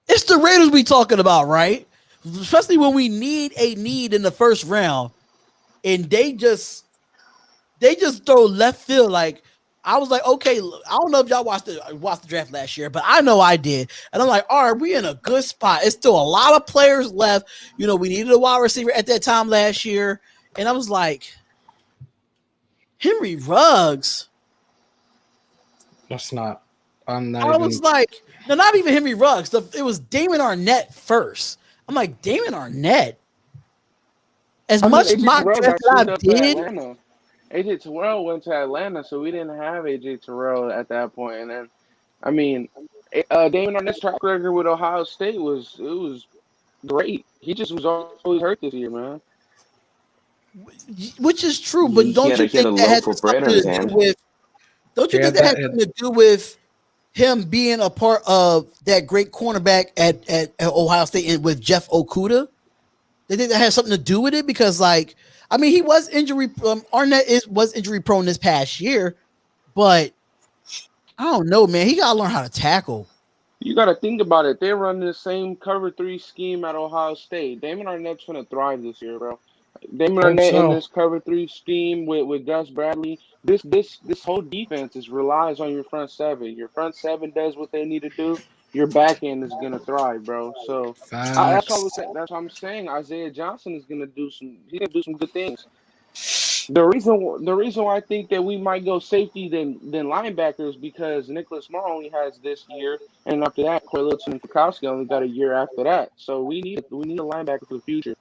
it's the Raiders we talking about, right? Especially when we need a need in the first round, and they just throw left field. Like I was like, okay, I don't know if y'all watched the draft last year, but I know I did, and I'm like, all right, we in a good spot. It's still a lot of players left. You know, we needed a wide receiver at that time last year, and I was like, Henry Ruggs. That's not. I'm not I even. was like, no, not even Henry Ruggs. It was Damon Arnett first. I'm like, Damon Arnett. As I mean, much AJ mock Terrell draft got that shipped I up to did, Atlanta. AJ Terrell went to Atlanta, so we didn't have AJ Terrell at that point. And then, I mean, Damon Arnett's track record with Ohio State was great. He just was always hurt this year, man. which is true, but He don't had a you he had think a that had loaf of bread something in his to do hand. with? Don't you Yeah, think that had that something to do with him being a part of that great cornerback at Ohio State and with Jeff Okuda? They think that has something to do with it because, like, I mean, he was injury. Arnett was injury prone this past year, but I don't know, man. He gotta learn how to tackle. You got to think about it. They run the same cover three scheme at Ohio State. Damon Arnett's going to thrive this year, bro. Damon hope Arnett in so. this cover three scheme with Gus Bradley. This whole defense is relies on your front seven. Your front seven does what they need to do. Your back end is going to thrive, bro. So that's why Facts. that's what I'm saying. Isaiah Johnson is going to do some. He's going to do some good things. The reason why I think that we might go safety than linebacker is because Nicholas Moore only has this year, and after that, Corey Littleton and Kukowski only got a year after that. So we need a linebacker for the future.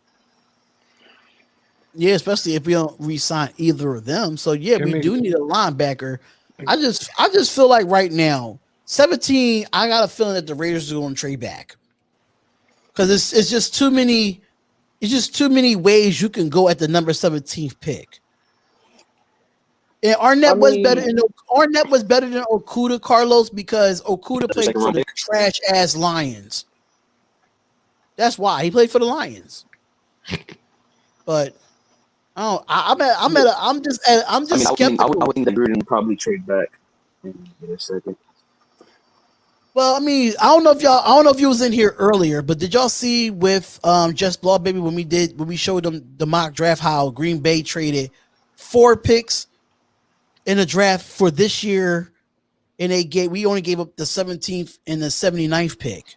Yeah, especially if we don't re-sign either of them. So yeah, Give we me. do need a linebacker. I just feel like right now, 17, I got a feeling that the Raiders are going to trade back. Because it's just too many ways you can go at the number 17th pick. And I Arnett was better mean, than Okuda, Carlos, because Okuda The played second for round the pick. trash ass Lions. That's why he played for the Lions. But I'm just I skeptical. would think that Gruden would probably trade back in a second. Well, I mean, I don't know if you was in here earlier, but did y'all see with Just Blood Baby when we showed them the mock draft how Green Bay traded 4 picks in the draft for this year, and we only gave up the 17th and the 79th pick.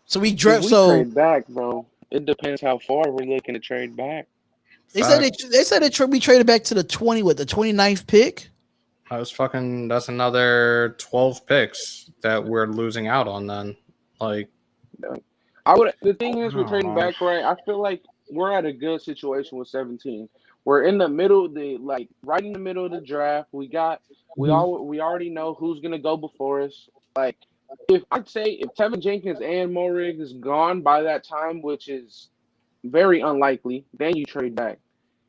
So we If draft. we So trade back, bro, it depends how far we're looking to trade back. they said we traded back to the 29th pick. That's another 12 picks that we're losing out on then. Like, The thing is, we're trading back, right? I feel like we're at a good situation with 17. We're in the middle, right in the middle of the draft. We already know who's gonna go before us. Like, if Tevin Jenkins and Morig is gone by that time, which is very unlikely, then you trade back.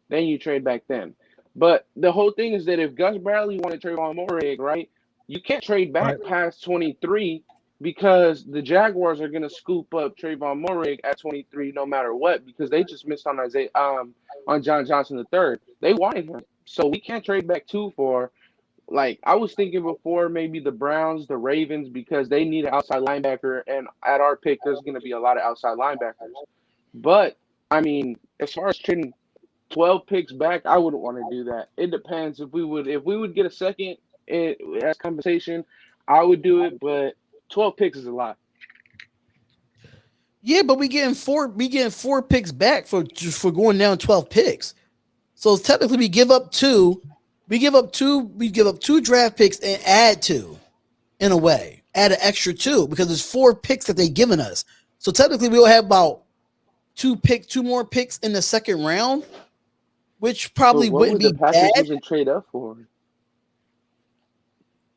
Then. But the whole thing is that if Gus Bradley wanted to trade on Morig, right, you can't trade back past 23 because the Jaguars are going to scoop up Trayvon Morig at 23 no matter what because they just missed on on John Johnson III. They wanted him. So we can't trade back too far. Like, I was thinking before maybe the Browns, the Ravens, because they need an outside linebacker, and at our pick, there's going to be a lot of outside linebackers. But, I mean, as far as trading 12 picks back, I wouldn't want to do that. It depends. If we would get a second as compensation, I would do it, but 12 picks is a lot. Yeah, but we getting four picks back for going down 12 picks. So technically we give up two draft picks and add two in a way. Add an extra two because there's 4 picks that they've given us. So technically we'll have about two more picks in the second round, which probably wouldn't be bad. Even trade up for?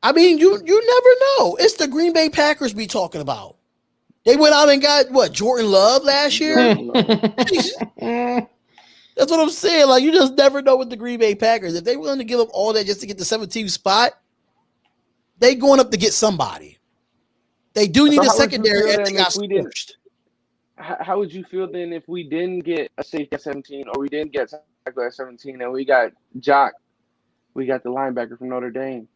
I mean, you never know. It's the Green Bay Packers we talking about. They went out and got Jordan Love last year. That's what I'm saying. Like, you just never know with the Green Bay Packers. If they're willing to give up all that just to get the 17th spot, they going up to get somebody. They do need a secondary if they got scorched. How would you feel then if we didn't get a safety at 17 or we didn't get a tackle at 17 and we got Jock? We got the linebacker from Notre Dame.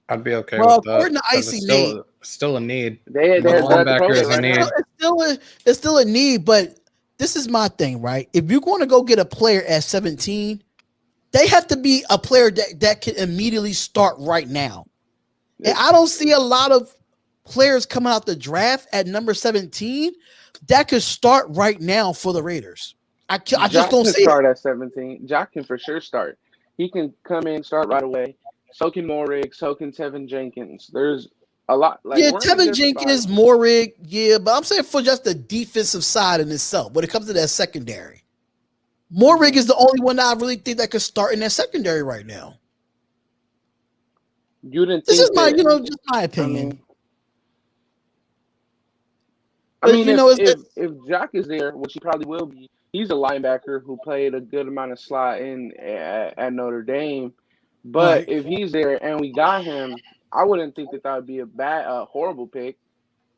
I'd be okay with that. According to Icy Nate, still a need. Linebacker is a need. It's still a need, but this is my thing, right? If you're going to go get a player at 17, they have to be a player that can immediately start right now. And I don't see a lot of players coming out the draft at number 17 that could start right now for the Raiders. I just don't see start at 17. Jock can for sure start. He can come in, start right away. So can Morig. So can Tevin Jenkins. There's a lot. Tevin Jenkins, Morig, but I'm saying for just the defensive side in itself, when it comes to that secondary, Morig is the only one that I really think that could start in that secondary right now. You didn't. This is just my opinion. If Jock is there, which he probably will be, he's a linebacker who played a good amount of slot at Notre Dame. But if he's there and we got him, I wouldn't think that would be a horrible pick.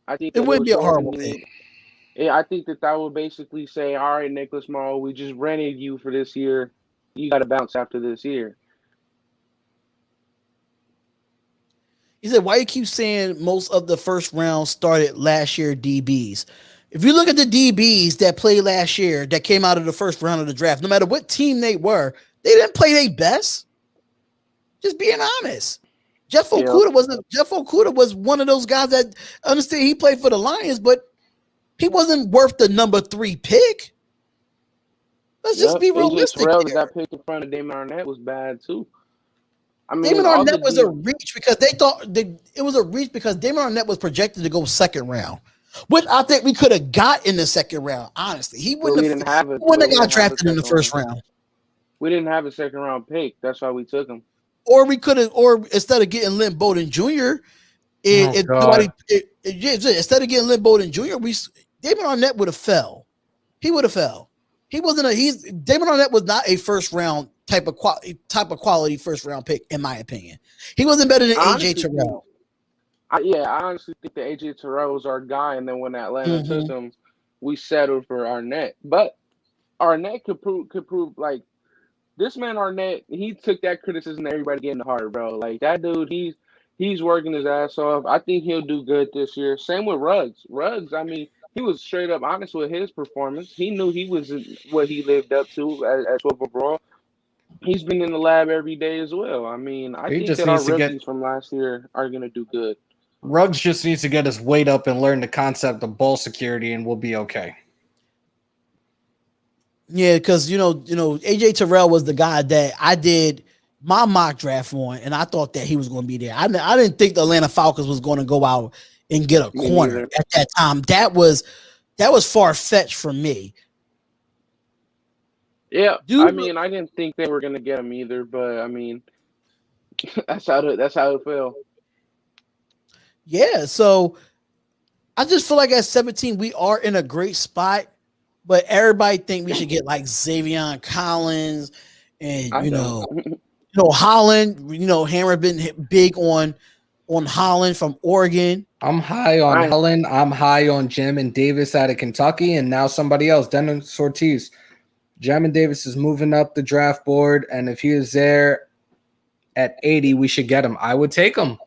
I think it wouldn't be a horrible pick. I think that would basically say, all right, Nicholas Morrow, we just rented you for this year. You got to bounce after this year. He said, why you keep saying most of the first round started last year DBs? If you look at the DBs that played last year that came out of the first round of the draft, no matter what team they were, they didn't play their best. Just being honest. Jeff Okudah was one of those guys that understand he played for the Lions, but he wasn't worth the number 3 pick. Let's just be realistic. That pick in front of Damon Arnett was bad too. I mean, Damon Arnett was a reach because they thought it was a reach because Damon Arnett was projected to go second round. Which I think we could have got in the second round, honestly. He wouldn't have got drafted in the first round. We didn't have a second round pick. That's why we took him. Or we could have, instead of getting Lynn Bowden Jr., instead of getting Lynn Bowden Jr., Damon Arnett would have fell. He would have fell. Damon Arnett was not a first round type of quality first round pick, in my opinion. He wasn't better than AJ Terrell. I honestly think that AJ Terrell was our guy, and then when Atlanta took him, we settled for Arnett. But Arnett could prove like this man Arnett, he took that criticism that everybody getting hard, bro. Like that dude, he's working his ass off. I think he'll do good this year. Same with Ruggs. Ruggs, I mean, he was straight up honest with his performance. He knew he was what he lived up to at 12 overall. He's been in the lab every day as well. I mean, I think that our rookies from last year are going to do good. Ruggs just needs to get his weight up and learn the concept of ball security, and we'll be okay. Yeah, because AJ Terrell was the guy that I did my mock draft on, and I thought that he was going to be there. I didn't think the Atlanta Falcons was going to go out and get a Me corner neither. at that time. That was far fetched for me. Yeah, Dude, I mean, I didn't think they were gonna get him either, but I mean, that's how it felt. yeah. So I just feel like at 17 we are in a great spot, but everybody think we should get like Xavier Collins and I don't. Holland. Hammer been big on Holland from Oregon. I'm high on I Helen. I'm high on Jamin Davis out of Kentucky, and now somebody else, Dennis Ortiz. Jamin Davis is moving up the draft board, and if he is there at 80, we should get him. I would take him.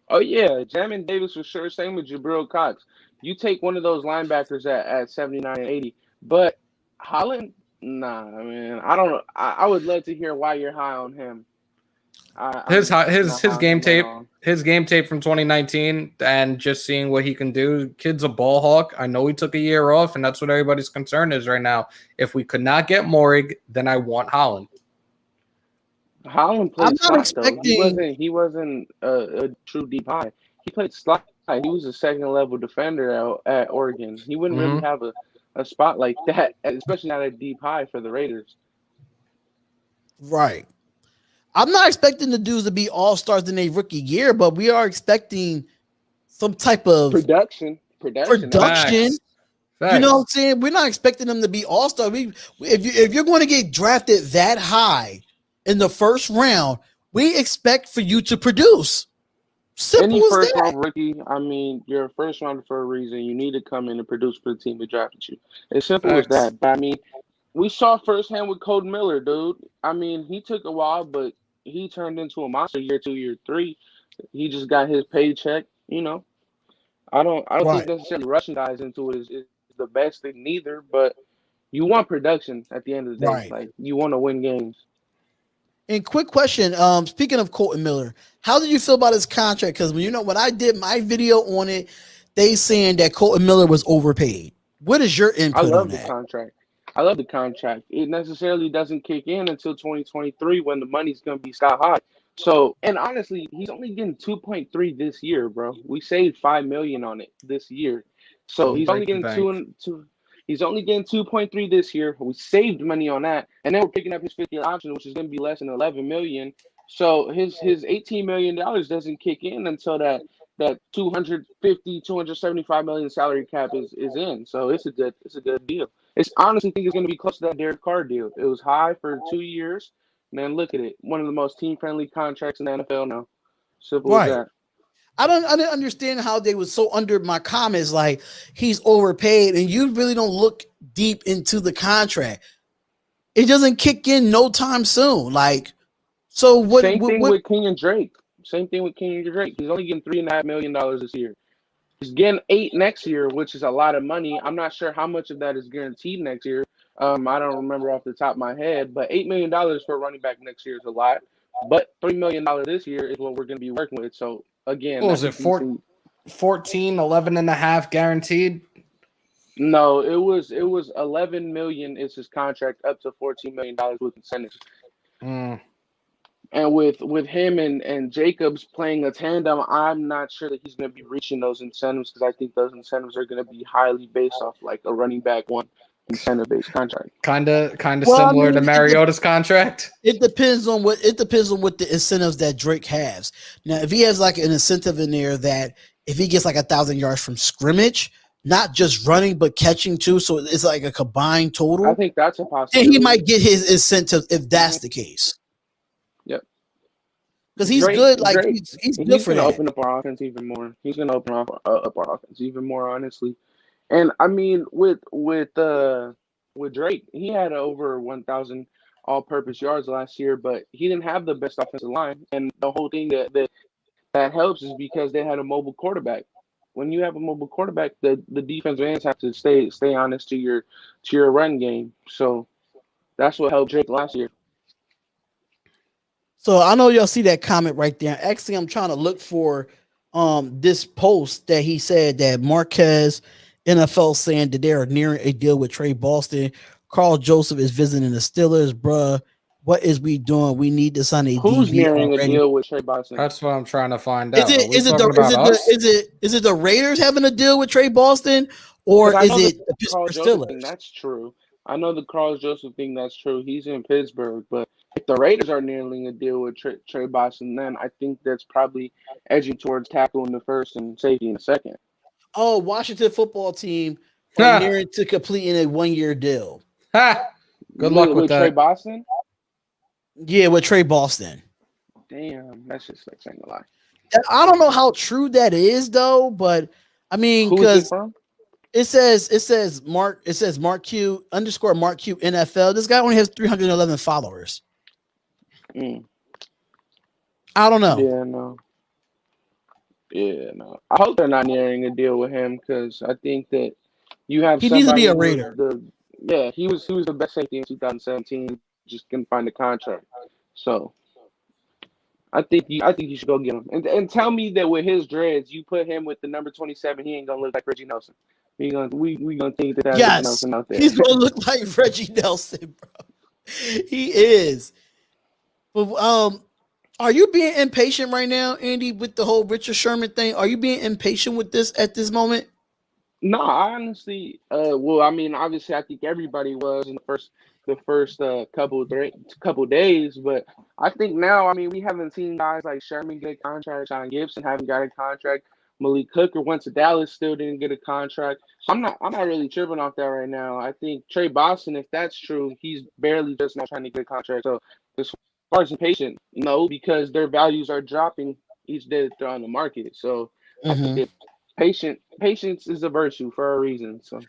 Oh yeah, Jamin Davis for sure. Same with Jabril Cox. You take one of those linebackers at 79 and 80, but Holland, nah, man. I don't know. I would love to hear why you're high on him. His I'm not high on game him at tape, all. his game tape from 2019, and just seeing what he can do. Kid's a ball hawk. I know he took a year off, and that's what everybody's concern is right now. If we could not get Morig, then I want Holland. Holland I'm played not slot though. expecting. He wasn't a true deep high. He played slot. He was a second level defender at Oregon. He wouldn't really have a spot like that, especially not a deep high for the Raiders. Right. I'm not expecting the dudes to be all stars in their rookie year, but we are expecting some type of Production. production. Facts. You know what I'm saying? We're not expecting them to be all stars. If you're going to get drafted that high in the first round, we expect for you to produce. Simple Any as first that. round rookie, I mean, you're a first rounder for a reason. You need to come in and produce for the team that drafted you. As simple as Facts. that. But I mean, we saw firsthand with Code Miller, dude. I mean, he took a while, but he turned into a monster year 2, year 3. He just got his paycheck. I don't think Right. necessarily rushing guys into it is the best thing neither, but you want production at the end of the day. Right. Like you want to win games. And quick question. Speaking of Colton Miller, how did you feel about his contract? Because when I did my video on it, they saying that Colton Miller was overpaid. What is your I input love on the that? contract. I love the contract. It necessarily doesn't kick in until 2023 when the money's going to be sky high. So, and honestly, he's only getting 2.3 this year, bro. We saved 5 million on it this year. So he's only Break the getting bank. two and two. He's only getting 2.3 this year. We saved money on that, and then we're picking up his 5th-year option, which is going to be less than 11 million. So his $18 million doesn't kick in until that 275 million salary cap is in. So it's a good deal. It's honestly think it's going to be close to that Derek Carr deal. It was high for 2 years. Man, look at it. One of the most team-friendly contracts in the NFL now. Simple as Right. that. I didn't understand how they was so under my comments like he's overpaid, and you really don't look deep into the contract. It doesn't kick in no time soon. Like, so what? Same thing What with Kenyon Drake. Same thing with Kenyon Drake. He's only getting $3.5 million this year. He's getting 8 next year, which is a lot of money. I'm not sure how much of that is guaranteed next year. I don't remember off the top of my head, but $8 million for a running back next year is a lot. But $3 million this year is what we're going to be working with. So again, What was it? that's a decent- 14, 11 and a half guaranteed? No, it was 11 million is his contract, up to $14 million with incentives. Mm. And with him and Jacobs playing a tandem, I'm not sure that he's going to be reaching those incentives because I think those incentives are going to be highly based off like a running back one incentive-based contract. Kind of Well, I similar mean, to Mariota's contract. it depends on what the incentives that Drake has. Now, if he has like an incentive in there that if he gets like 1,000 yards from scrimmage, not just running but catching too, so it's like a combined I total, think that's a then possibility. he might get his incentive if that's the case. Yep. Because he's Drake- good. Like Drake, he's good He's for going to that. open up our offense even more. He's going to open up our offense even more, honestly. And I mean, with Drake, he had over 1,000 all-purpose yards last year, but he didn't have the best offensive line. And the whole thing that helps is because they had a mobile quarterback. When you have a mobile quarterback, the defensive ends have to stay honest to your run game. So that's what helped Drake last year. So I know y'all see that comment right there. Actually, I'm trying to look for this post that he said that Marquez NFL saying that they are nearing a deal with Trey Boston. Carl Joseph is visiting the Steelers, bruh. What is we doing? We need to sign a Who's DB nearing a already. deal with Trey Boston? That's what I'm trying to find Is out. Are it we is it talking the is about it the us? is it the Raiders having a deal with Trey Boston, or Because I is know it the the Carl Pittsburgh Joseph thing, Steelers? that's true. I know the Carl Joseph thing, that's true. He's in Pittsburgh. But if the Raiders are nearing a deal with Trey Boston, then I think that's probably edging towards tackle in the first and safety in the second. Oh, Washington football team are nearing to completing a 1-year deal. Good luck with Trey that. Boston? Yeah, with Trey Boston. Damn, that's just like saying a lie. I don't know how true that is though, but I mean, Who is it because from? it says Mark Q _ Mark Q NFL. This guy only has 311 followers. Mm. I don't know. Yeah, no. I hope they're not nearing a deal with him because I think that you have He needs to be somebody a who was Raider. he was the best safety in 2017. Just couldn't find a contract. So I think you should go get him. And tell me that with his dreads, you put him with the number 27, he ain't gonna look like Reggie Nelson. We gonna think that that's Reggie Yes, Nelson out there. he's gonna look like Reggie Nelson, bro. He is. But are you being impatient right now, Andy, with the whole Richard Sherman thing? Are you being impatient with this at this moment? No, I honestly, well, I mean, obviously, I think everybody was in the first couple days, but I think now, I mean, we haven't seen guys like Sherman get a contract, John Gibson haven't got a contract, Malik Hooker went to Dallas, still didn't get a contract. So I'm not really tripping off that right now. I think Trey Boston, if that's true, he's barely just not trying to get a contract. So as far as impatient, no, because their values are dropping each day that they're on the market. So I think that patience is a virtue for a reason. So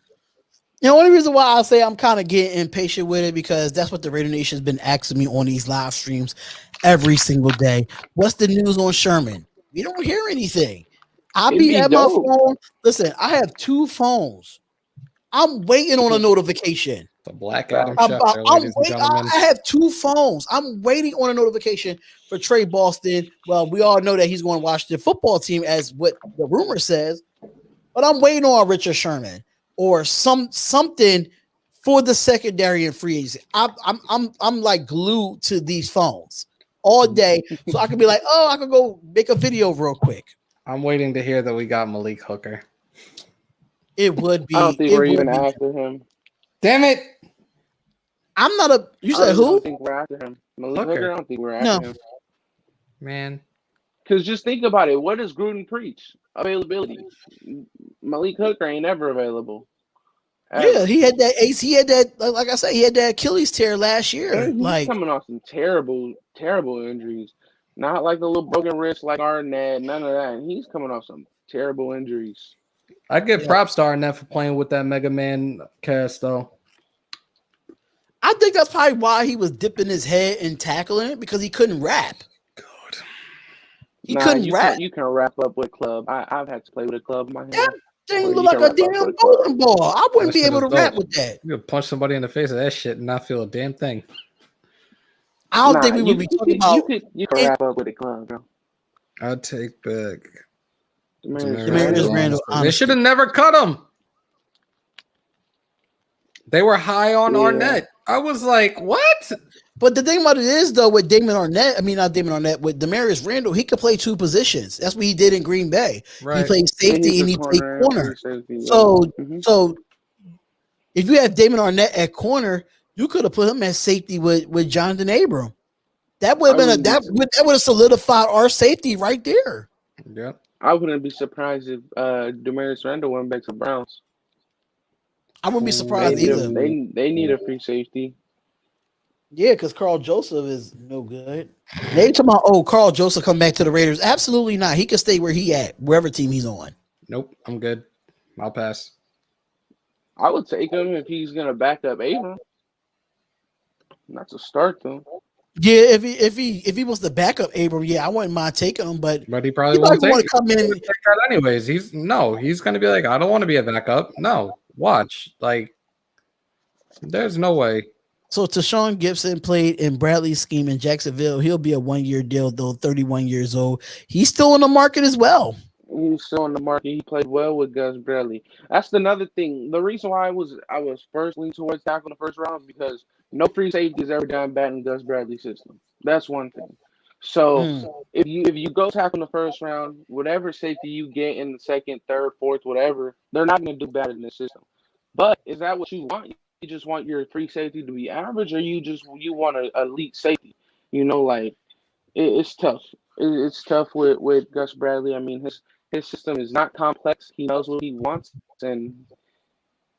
The only reason why I say I'm kind of getting impatient with it because that's what the Raider Nation has been asking me on these live streams every single day. What's the news on Sherman? We don't hear anything. I'll it'd be be at my dope. phone. Listen, I have 2 phones. I'm waiting on a notification. The Black Adam I'm Chef there, ladies and gentlemen. I have 2 phones. I'm waiting on a notification for Trey Boston. Well, we all know that he's going to watch the football team as what the rumor says, but I'm waiting on Richard Sherman or something for the secondary and free agency. I'm like glued to these phones all day, so I can be like, oh, I could go make a video real quick. I'm waiting to hear that we got Malik Hooker. It would be. I don't think we're even after him. Damn it! I'm not a. You said I who? don't think we're after him. Malik Hooker, I don't think we're after him. Man. Because just think about it. What does Gruden preach? Availability. Malik Hooker ain't ever available. Yeah, he had that ace. He had that, like I said, he had that Achilles tear last year. And he's like coming off some terrible injuries. Not like the little broken wrist like Arnett, none of that. He's coming off some terrible injuries. I give props to Arnett for playing with that Mega Man cast, though. I think that's probably why he was dipping his head and tackling it because he couldn't rap. God. He couldn't rap. You can wrap up with club. I've had to play with a club in my hand. That thing look like a damn bowling ball. I wouldn't be able to rap with that. You could punch somebody in the face of that shit and not feel a damn thing. I don't think we would be talking about. You can wrap up with a club, bro. I'll take back. Demarius Randall. They should have never cut him. They were high on Arnett. I was like, what? But the thing about it is, though, with Damon Arnett, not Damon Arnett, with Demarius Randall, he could play 2 positions. That's what he did in Green Bay. Right. He played safety and he played corner. So if you have Damon Arnett at corner, you could have put him at safety with Jonathan Abram. That would have been that would have solidified our safety right there. Yeah. I wouldn't be surprised if Demarius Randall went back to Browns. I wouldn't be surprised either. They need a free safety. Yeah, because Carl Joseph is no good. They talking about, Carl Joseph come back to the Raiders. Absolutely not. He can stay where he at, wherever team he's on. Nope, I'm good. I'll pass. I would take him if he's gonna back up Abram. Not to start though. Yeah, if he was the backup Abram, I wouldn't mind taking him, but he probably won't want to come in that anyways. He's gonna be like, I don't want to be a backup. No, watch. Like, there's no way. So Tashawn Gibson played in Bradley's scheme in Jacksonville. He'll be a 1-year deal, though, 31 years old. He's still in the market as well. He's still on the market. He played well with Gus Bradley. That's another thing. The reason why I was first leaning towards tackle in the first round is because no free safety has ever done bad in Gus Bradley's system. That's one thing. So Mm. if you go tackle in the first round, whatever safety you get in the second, third, fourth, whatever, they're not going to do bad in this system. But is that what you want? You just want your free safety to be average, or you want an elite safety? Like it's tough. It's tough with Gus Bradley. I mean, his system is not complex. He knows what he wants, and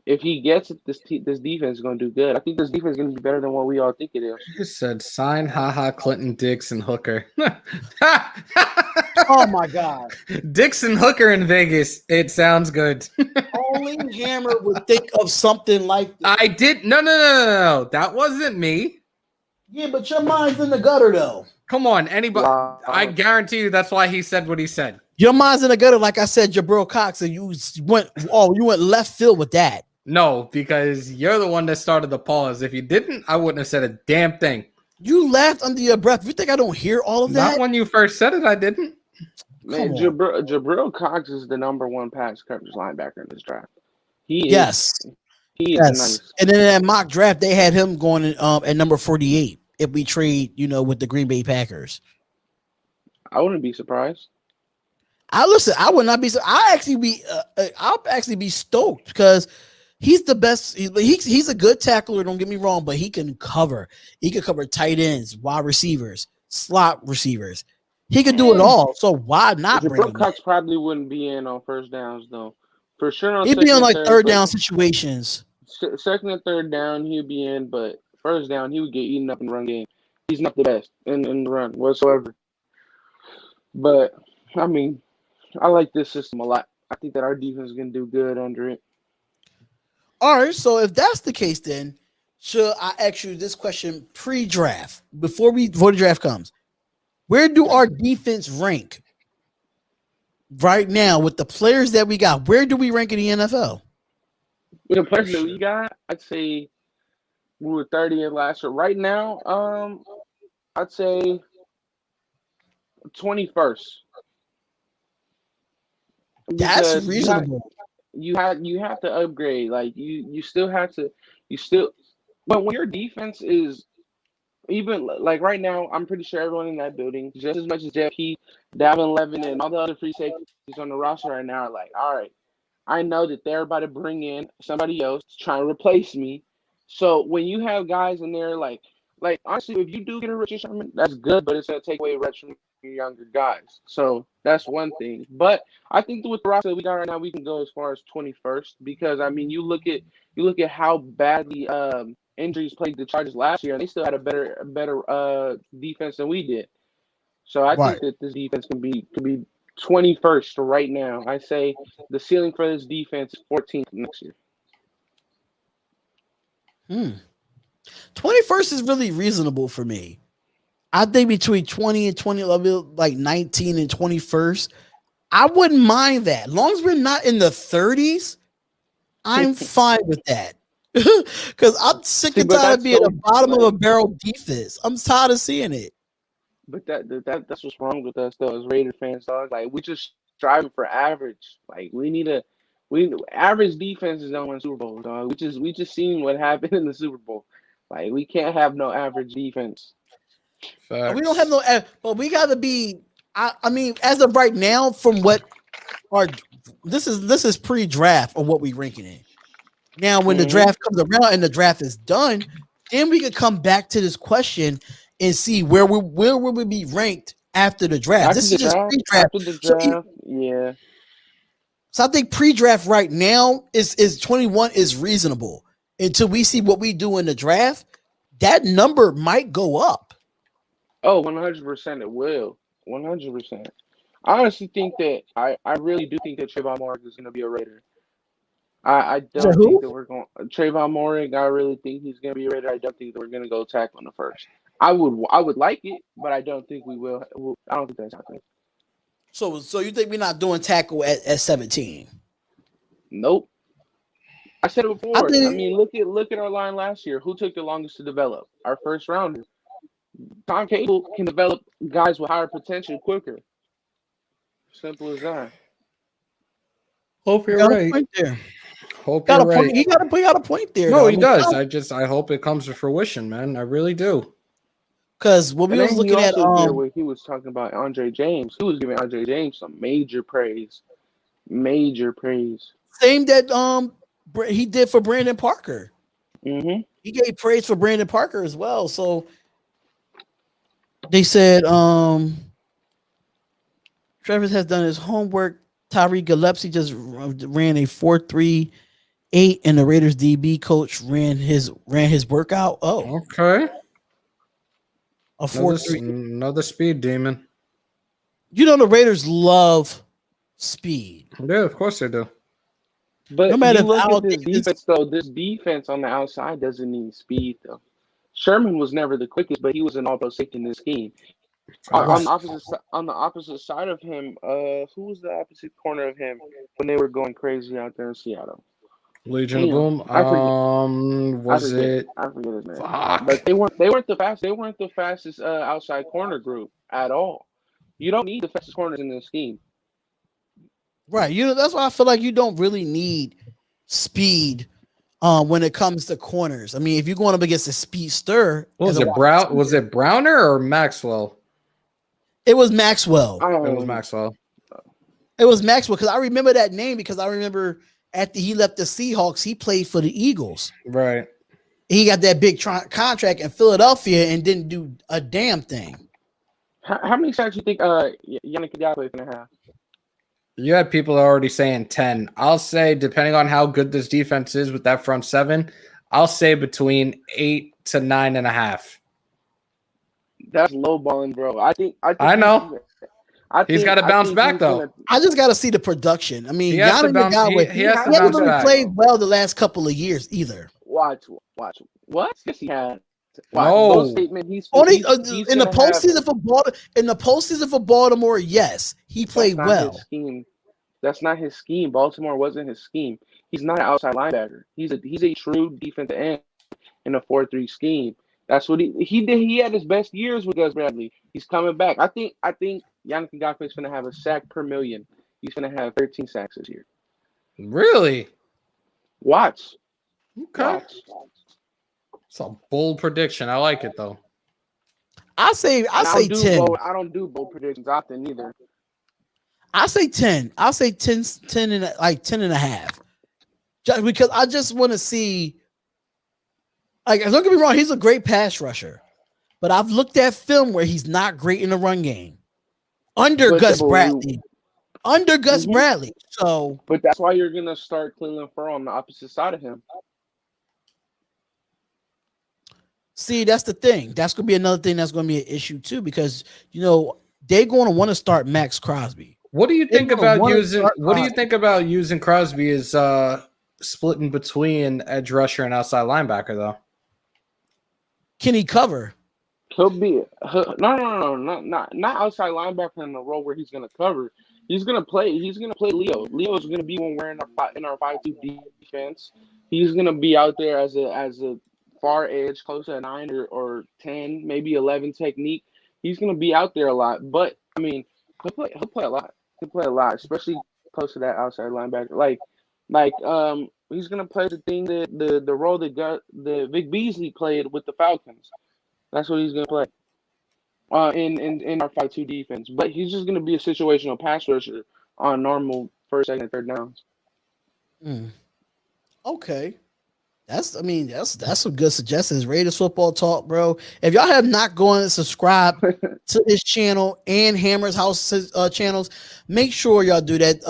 if he gets it, this defense is going to do good. I think this defense is going to be better than what we all think it is. You said sign Clinton, Dix, and Hooker. Oh my God! Dix and Hooker in Vegas. It sounds good. Only Hammer would think of something like that. I did. No. That wasn't me. Yeah, but your mind's in the gutter, though. Come on, anybody. Wow. I guarantee you that's why he said what he said. Your mind's in the gutter, like I said, Jabril Cox, and you went left field with that. No, because you're the one that started the pause. If you didn't, I wouldn't have said a damn thing. You laughed under your breath. You think I don't hear all of that? Not when you first said it, I didn't. Man, Jabril Cox is the number one pass coverage linebacker in this draft. He Yes. is Yes. nice. And then in that mock draft, they had him going at number 48 if we trade, with the Green Bay Packers. I wouldn't be surprised. I would not be. I'll actually be stoked because he's the best. He's a good tackler. Don't get me wrong, but he can cover. He can cover tight ends, wide receivers, slot receivers. He could do it all. So why not bring Jabril him? Cox probably wouldn't be in on first downs though. For sure, He'd be on like third down situations. Second and third down, he'd be in, but first down, he would get eaten up in the run game. He's not the best in the run whatsoever. But I mean, I like this system a lot. I think that our defense is gonna do good under it. All right, so if that's the case, then should I ask you this question pre-draft before the draft comes? Where do our defense rank right now with the players that we got? Where do we rank in the NFL? With the players that we got, I'd say we were 30th last year. Right now, I'd say 21st. That's Because reasonable. you have to upgrade. Like you still have to but when your defense is even like right now, I'm pretty sure everyone in that building, just as much as JP, Davin Levin, and all the other free safeties on the roster right now are like, all right, I know that they're about to bring in somebody else to try and replace me. So when you have guys in there like honestly, if you do get a Richard Sherman, that's good, but it's gonna take away reps from your younger guys. So that's one thing. But I think with the roster that we got right now, we can go as far as 21st because I mean you look at how badly injuries plagued the Chargers last year, and they still had a better defense than we did. So I think that this defense can be 21st right now. I say the ceiling for this defense is 14th next year. 21st is really reasonable for me. I think between 20 and 20, like 19 and 21st, I wouldn't mind that. As long as we're not in the 30s, I'm fine with that. Because I'm sick and tired of being the bottom of a barrel defense. I'm tired of seeing it. But that's what's wrong with us though, as Raider fans, dog. Like we just striving for average. Like average defenses don't win Super Bowl, dog. We just seen what happened in the Super Bowl. Like we can't have no average defense. Facts. We don't have no, but we got to be. I mean, as of right now, from what this is pre-draft or what we ranking in. Now, when the draft comes around and the draft is done, then we could come back to this question and see where will we be ranked after the draft. This is just pre-draft. After the draft, yeah. So I think pre-draft right now is 21 is reasonable until we see what we do in the draft. That number might go up. Oh, 100% it will. 100%. I honestly think that I really do think that Trayvon Moore is going to be a Raider. I don't think that we're going Trayvon Moore. I really think he's going to be a Raider. I don't think that we're going to go tackle in the first. I would like it, but I don't think we will. I don't think that's happening. So you think we're not doing tackle at 17? Nope. I said it before. I mean, look at our line last year. Who took the longest to develop? Our first rounder. Tom Cable can develop guys with higher potential quicker. Simple as that. Hope you're Got a right. point there. Hope Got you're a point. right. He got a point there. No, though. he does. I hope it comes to fruition, man. I really do. Because when we And was then you looking at also hear where he was talking about Andre James. He was giving Andre James some major praise. Major praise. same that he did for Brandon Parker. Mm-hmm. He gave praise for Brandon Parker as well. So they said Travis has done his homework. Tyree Gillespie just ran a 4.38, and the Raiders DB coach ran his workout. Oh, Okay. a Another, 4.3. another speed demon. You know the Raiders love speed. Yeah, of course they do. But No matter you look how at this defense, though. This defense on the outside doesn't need speed, though. Sherman was never the quickest, but he was an all-pro safety in this scheme. On the opposite side of him, who was the opposite corner of him when they were going crazy out there in Seattle? Legion of Boom. I forget. I forget his name. Fuck. But they weren't the fastest outside corner group at all. You don't need the fastest corners in this scheme. Right. That's why I feel like you don't really need speed when it comes to corners. I mean, if you're going up against a speedster, Was it Browner or Maxwell? It was Maxwell. It was Maxwell. It was Maxwell because I remember that name because I remember after he left the Seahawks, he played for the Eagles. Right. He got that big contract in Philadelphia and didn't do a damn thing. How many sacks do you think Yannick Ngakoue is going to have? You had people already saying 10. I'll say, depending on how good this defense is with that front seven, I'll say between 8 to 9.5. That's low balling, bro. I know. He's got to bounce back, though. I just got to see the production. I mean, He has to Yannick Ngakoue, he has to hasn't bounce really back. played well the last couple of years either. Watch. What? Yes, he had. No. Only in the postseason for Baltimore. In the postseason for Baltimore, yes, he played well. That's not his scheme. Baltimore wasn't his scheme. He's not an outside linebacker. He's a true defensive end in a 4-3 scheme. That's what he did. He had his best years with Gus Bradley. He's coming back. I think Yannick Ngakoue is going to have a sack per million. He's going to have 13 sacks this year. Really? Watch. Okay. Watch. It's a bold prediction. I like it, though. I say 10. I don't do bold predictions often either. I say 10. I'll say 10 and like 10 and a half. Just because I just want to see. Like, don't get me wrong, he's a great pass rusher, but I've looked at film where he's not great in the run game under Gus Bradley. Bradley. So, but that's why you're gonna start Cleveland Furrow on the opposite side of him. see, that's the thing. That's gonna be another thing that's gonna be an issue too, because they're going to want to start Max Crosby. What do you think about using? What do you think about using Crosby as splitting between edge rusher and outside linebacker, though? Can he cover? He'll be no, not outside linebacker in the role where he's gonna cover. He's gonna play Leo. Leo is gonna be when we're in our 5-2 defense. He's gonna be out there as a far edge, close to a 9 or 10, maybe 11 technique. He's gonna be out there a lot, but I mean, he'll play a lot. He'll play a lot, especially close to that outside linebacker. He's gonna play the role that Vic Beasley played with the Falcons. That's what he's gonna play. In our 5-2 defense, but he's just gonna be a situational pass rusher on normal first, second, and third downs. Okay. That's some good suggestions. Raiders football talk, bro. If y'all have not gone and subscribed to this channel and Hammer's House channels, make sure y'all do that.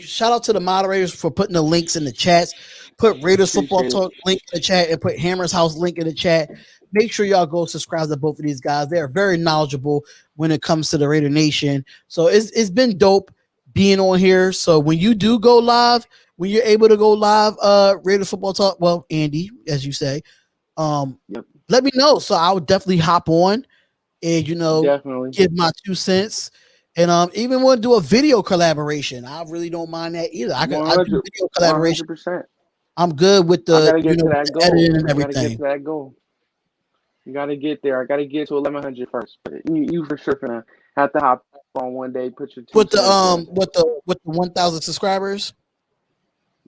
Shout out to the moderators for putting the links in the chats. Put Raiders football talk link in the chat and put Hammer's House link in the chat. Make sure y'all go subscribe to both of these guys. They are very knowledgeable when it comes to the Raider Nation. So it's been dope being on here. So when you do go live, when you're able to go live, Raiders football talk, well, Andy, as you say, let me know. So I would definitely hop on and definitely give my 2 cents. And even want to do a video collaboration. I really don't mind that either. I do video collaboration. 100%. I'm good with the editing and everything. Get to that goal. You gotta get there. I gotta get to 1100 first. But you for sure gonna have to hop on one day. Put your with the 1,000 subscribers.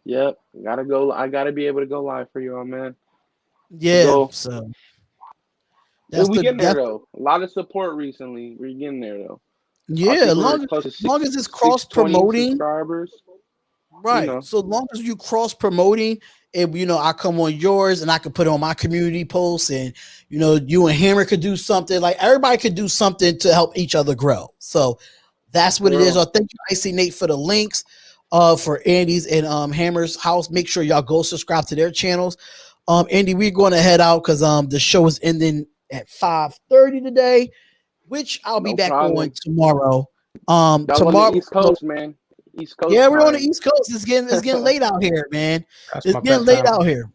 Yep. Gotta go. I gotta be able to go live for you all, man. Yeah. Go. So Well, we getting there though. A lot of support recently. We're getting there though. Yeah, as long as it's cross promoting subscribers. Right. You know. So long as you cross promoting, and I come on yours and I can put it on my community posts, and you and Hammer could do something. Like everybody could do something to help each other grow. So that's what it is. Thank you, Icy Nate, for the links for Andy's and Hammer's house. Make sure y'all go subscribe to their channels. Andy, we're going to head out because the show is ending at 5:30 today, which I'll be back on tomorrow. Tomorrow, on the East Coast, man. East Coast. Yeah, we're on the East Coast. It's getting late out here, man. It's getting late out here.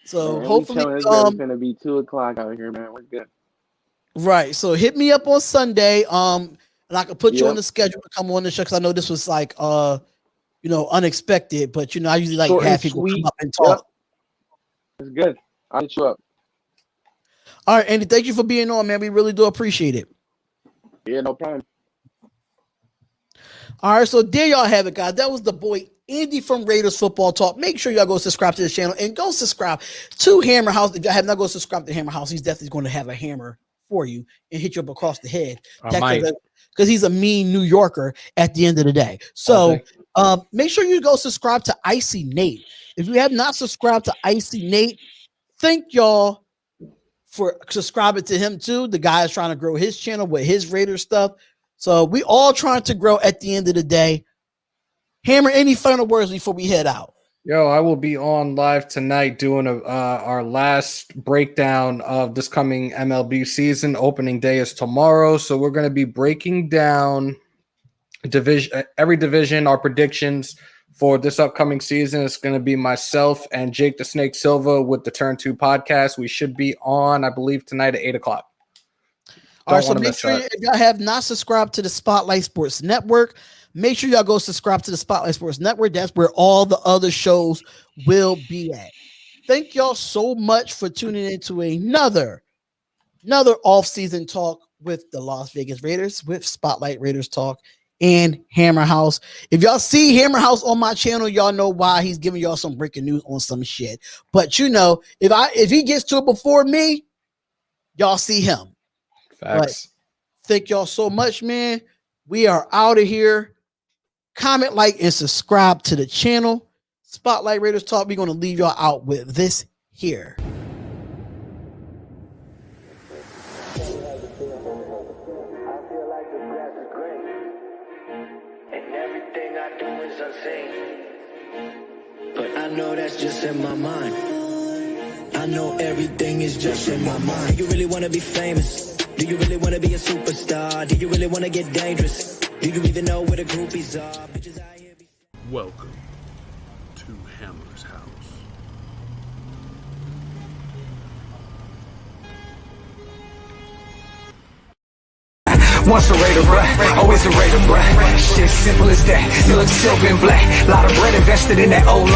So man, hopefully, it's gonna be 2:00 out here, man. We're good. Right. So hit me up on Sunday. And I can put you on the schedule to come on the show because I know this was like unexpected, but I usually like have people come up and talk. It's good. I'll hit you up. All right, Andy. Thank you for being on, man. We really do appreciate it. Yeah, no problem. All right, so there y'all have it, guys. That was the boy Andy from Raiders Football Talk. Make sure y'all go subscribe to the channel and go subscribe to Hammer House. If y'all have not go subscribe to Hammer House, he's definitely going to have a hammer for you and hit you up across the head. Because he's a mean New Yorker at the end of the day. So make sure you go subscribe to Icy Nate. If you have not subscribed to Icy Nate, thank y'all for subscribing to him too. The guy is trying to grow his channel with his Raiders stuff. So we all trying to grow at the end of the day. Hammer, any final words before we head out? Yo, I will be on live tonight doing our last breakdown of this coming MLB season. Opening day is tomorrow, so we're going to be breaking down every division, our predictions for this upcoming season. It's going to be myself and Jake the Snake Silva with the Turn 2 podcast. We should be on, I believe, tonight at 8:00. All right, so make sure if y'all have not subscribed to the Spotlight Sports Network, make sure y'all go subscribe to the Spotlight Sports Network. That's where all the other shows will be at. Thank y'all so much for tuning into another off-season talk with the Las Vegas Raiders, with Spotlight Raiders Talk and Hammer House. If y'all see Hammer House on my channel, y'all know why. He's giving y'all some breaking news on some shit. But if he gets to it before me, y'all see him. Facts. But thank y'all so much, man. We are out of here. Comment, like, and subscribe to the channel. Spotlight Raiders Talk. We're going to leave y'all out with this here. But I know that's just in my mind. I know everything is just in my mind. Do you really want to be famous? Do you really want to be a superstar? Do you really want to get dangerous? Do you even know where the groupies are? Bitches out here Welcome to Hammer's house. Once a Raider, bruh, always a Raider, bruh. Shit simple as that. You look silver and black. Lot of bread invested in that O-line.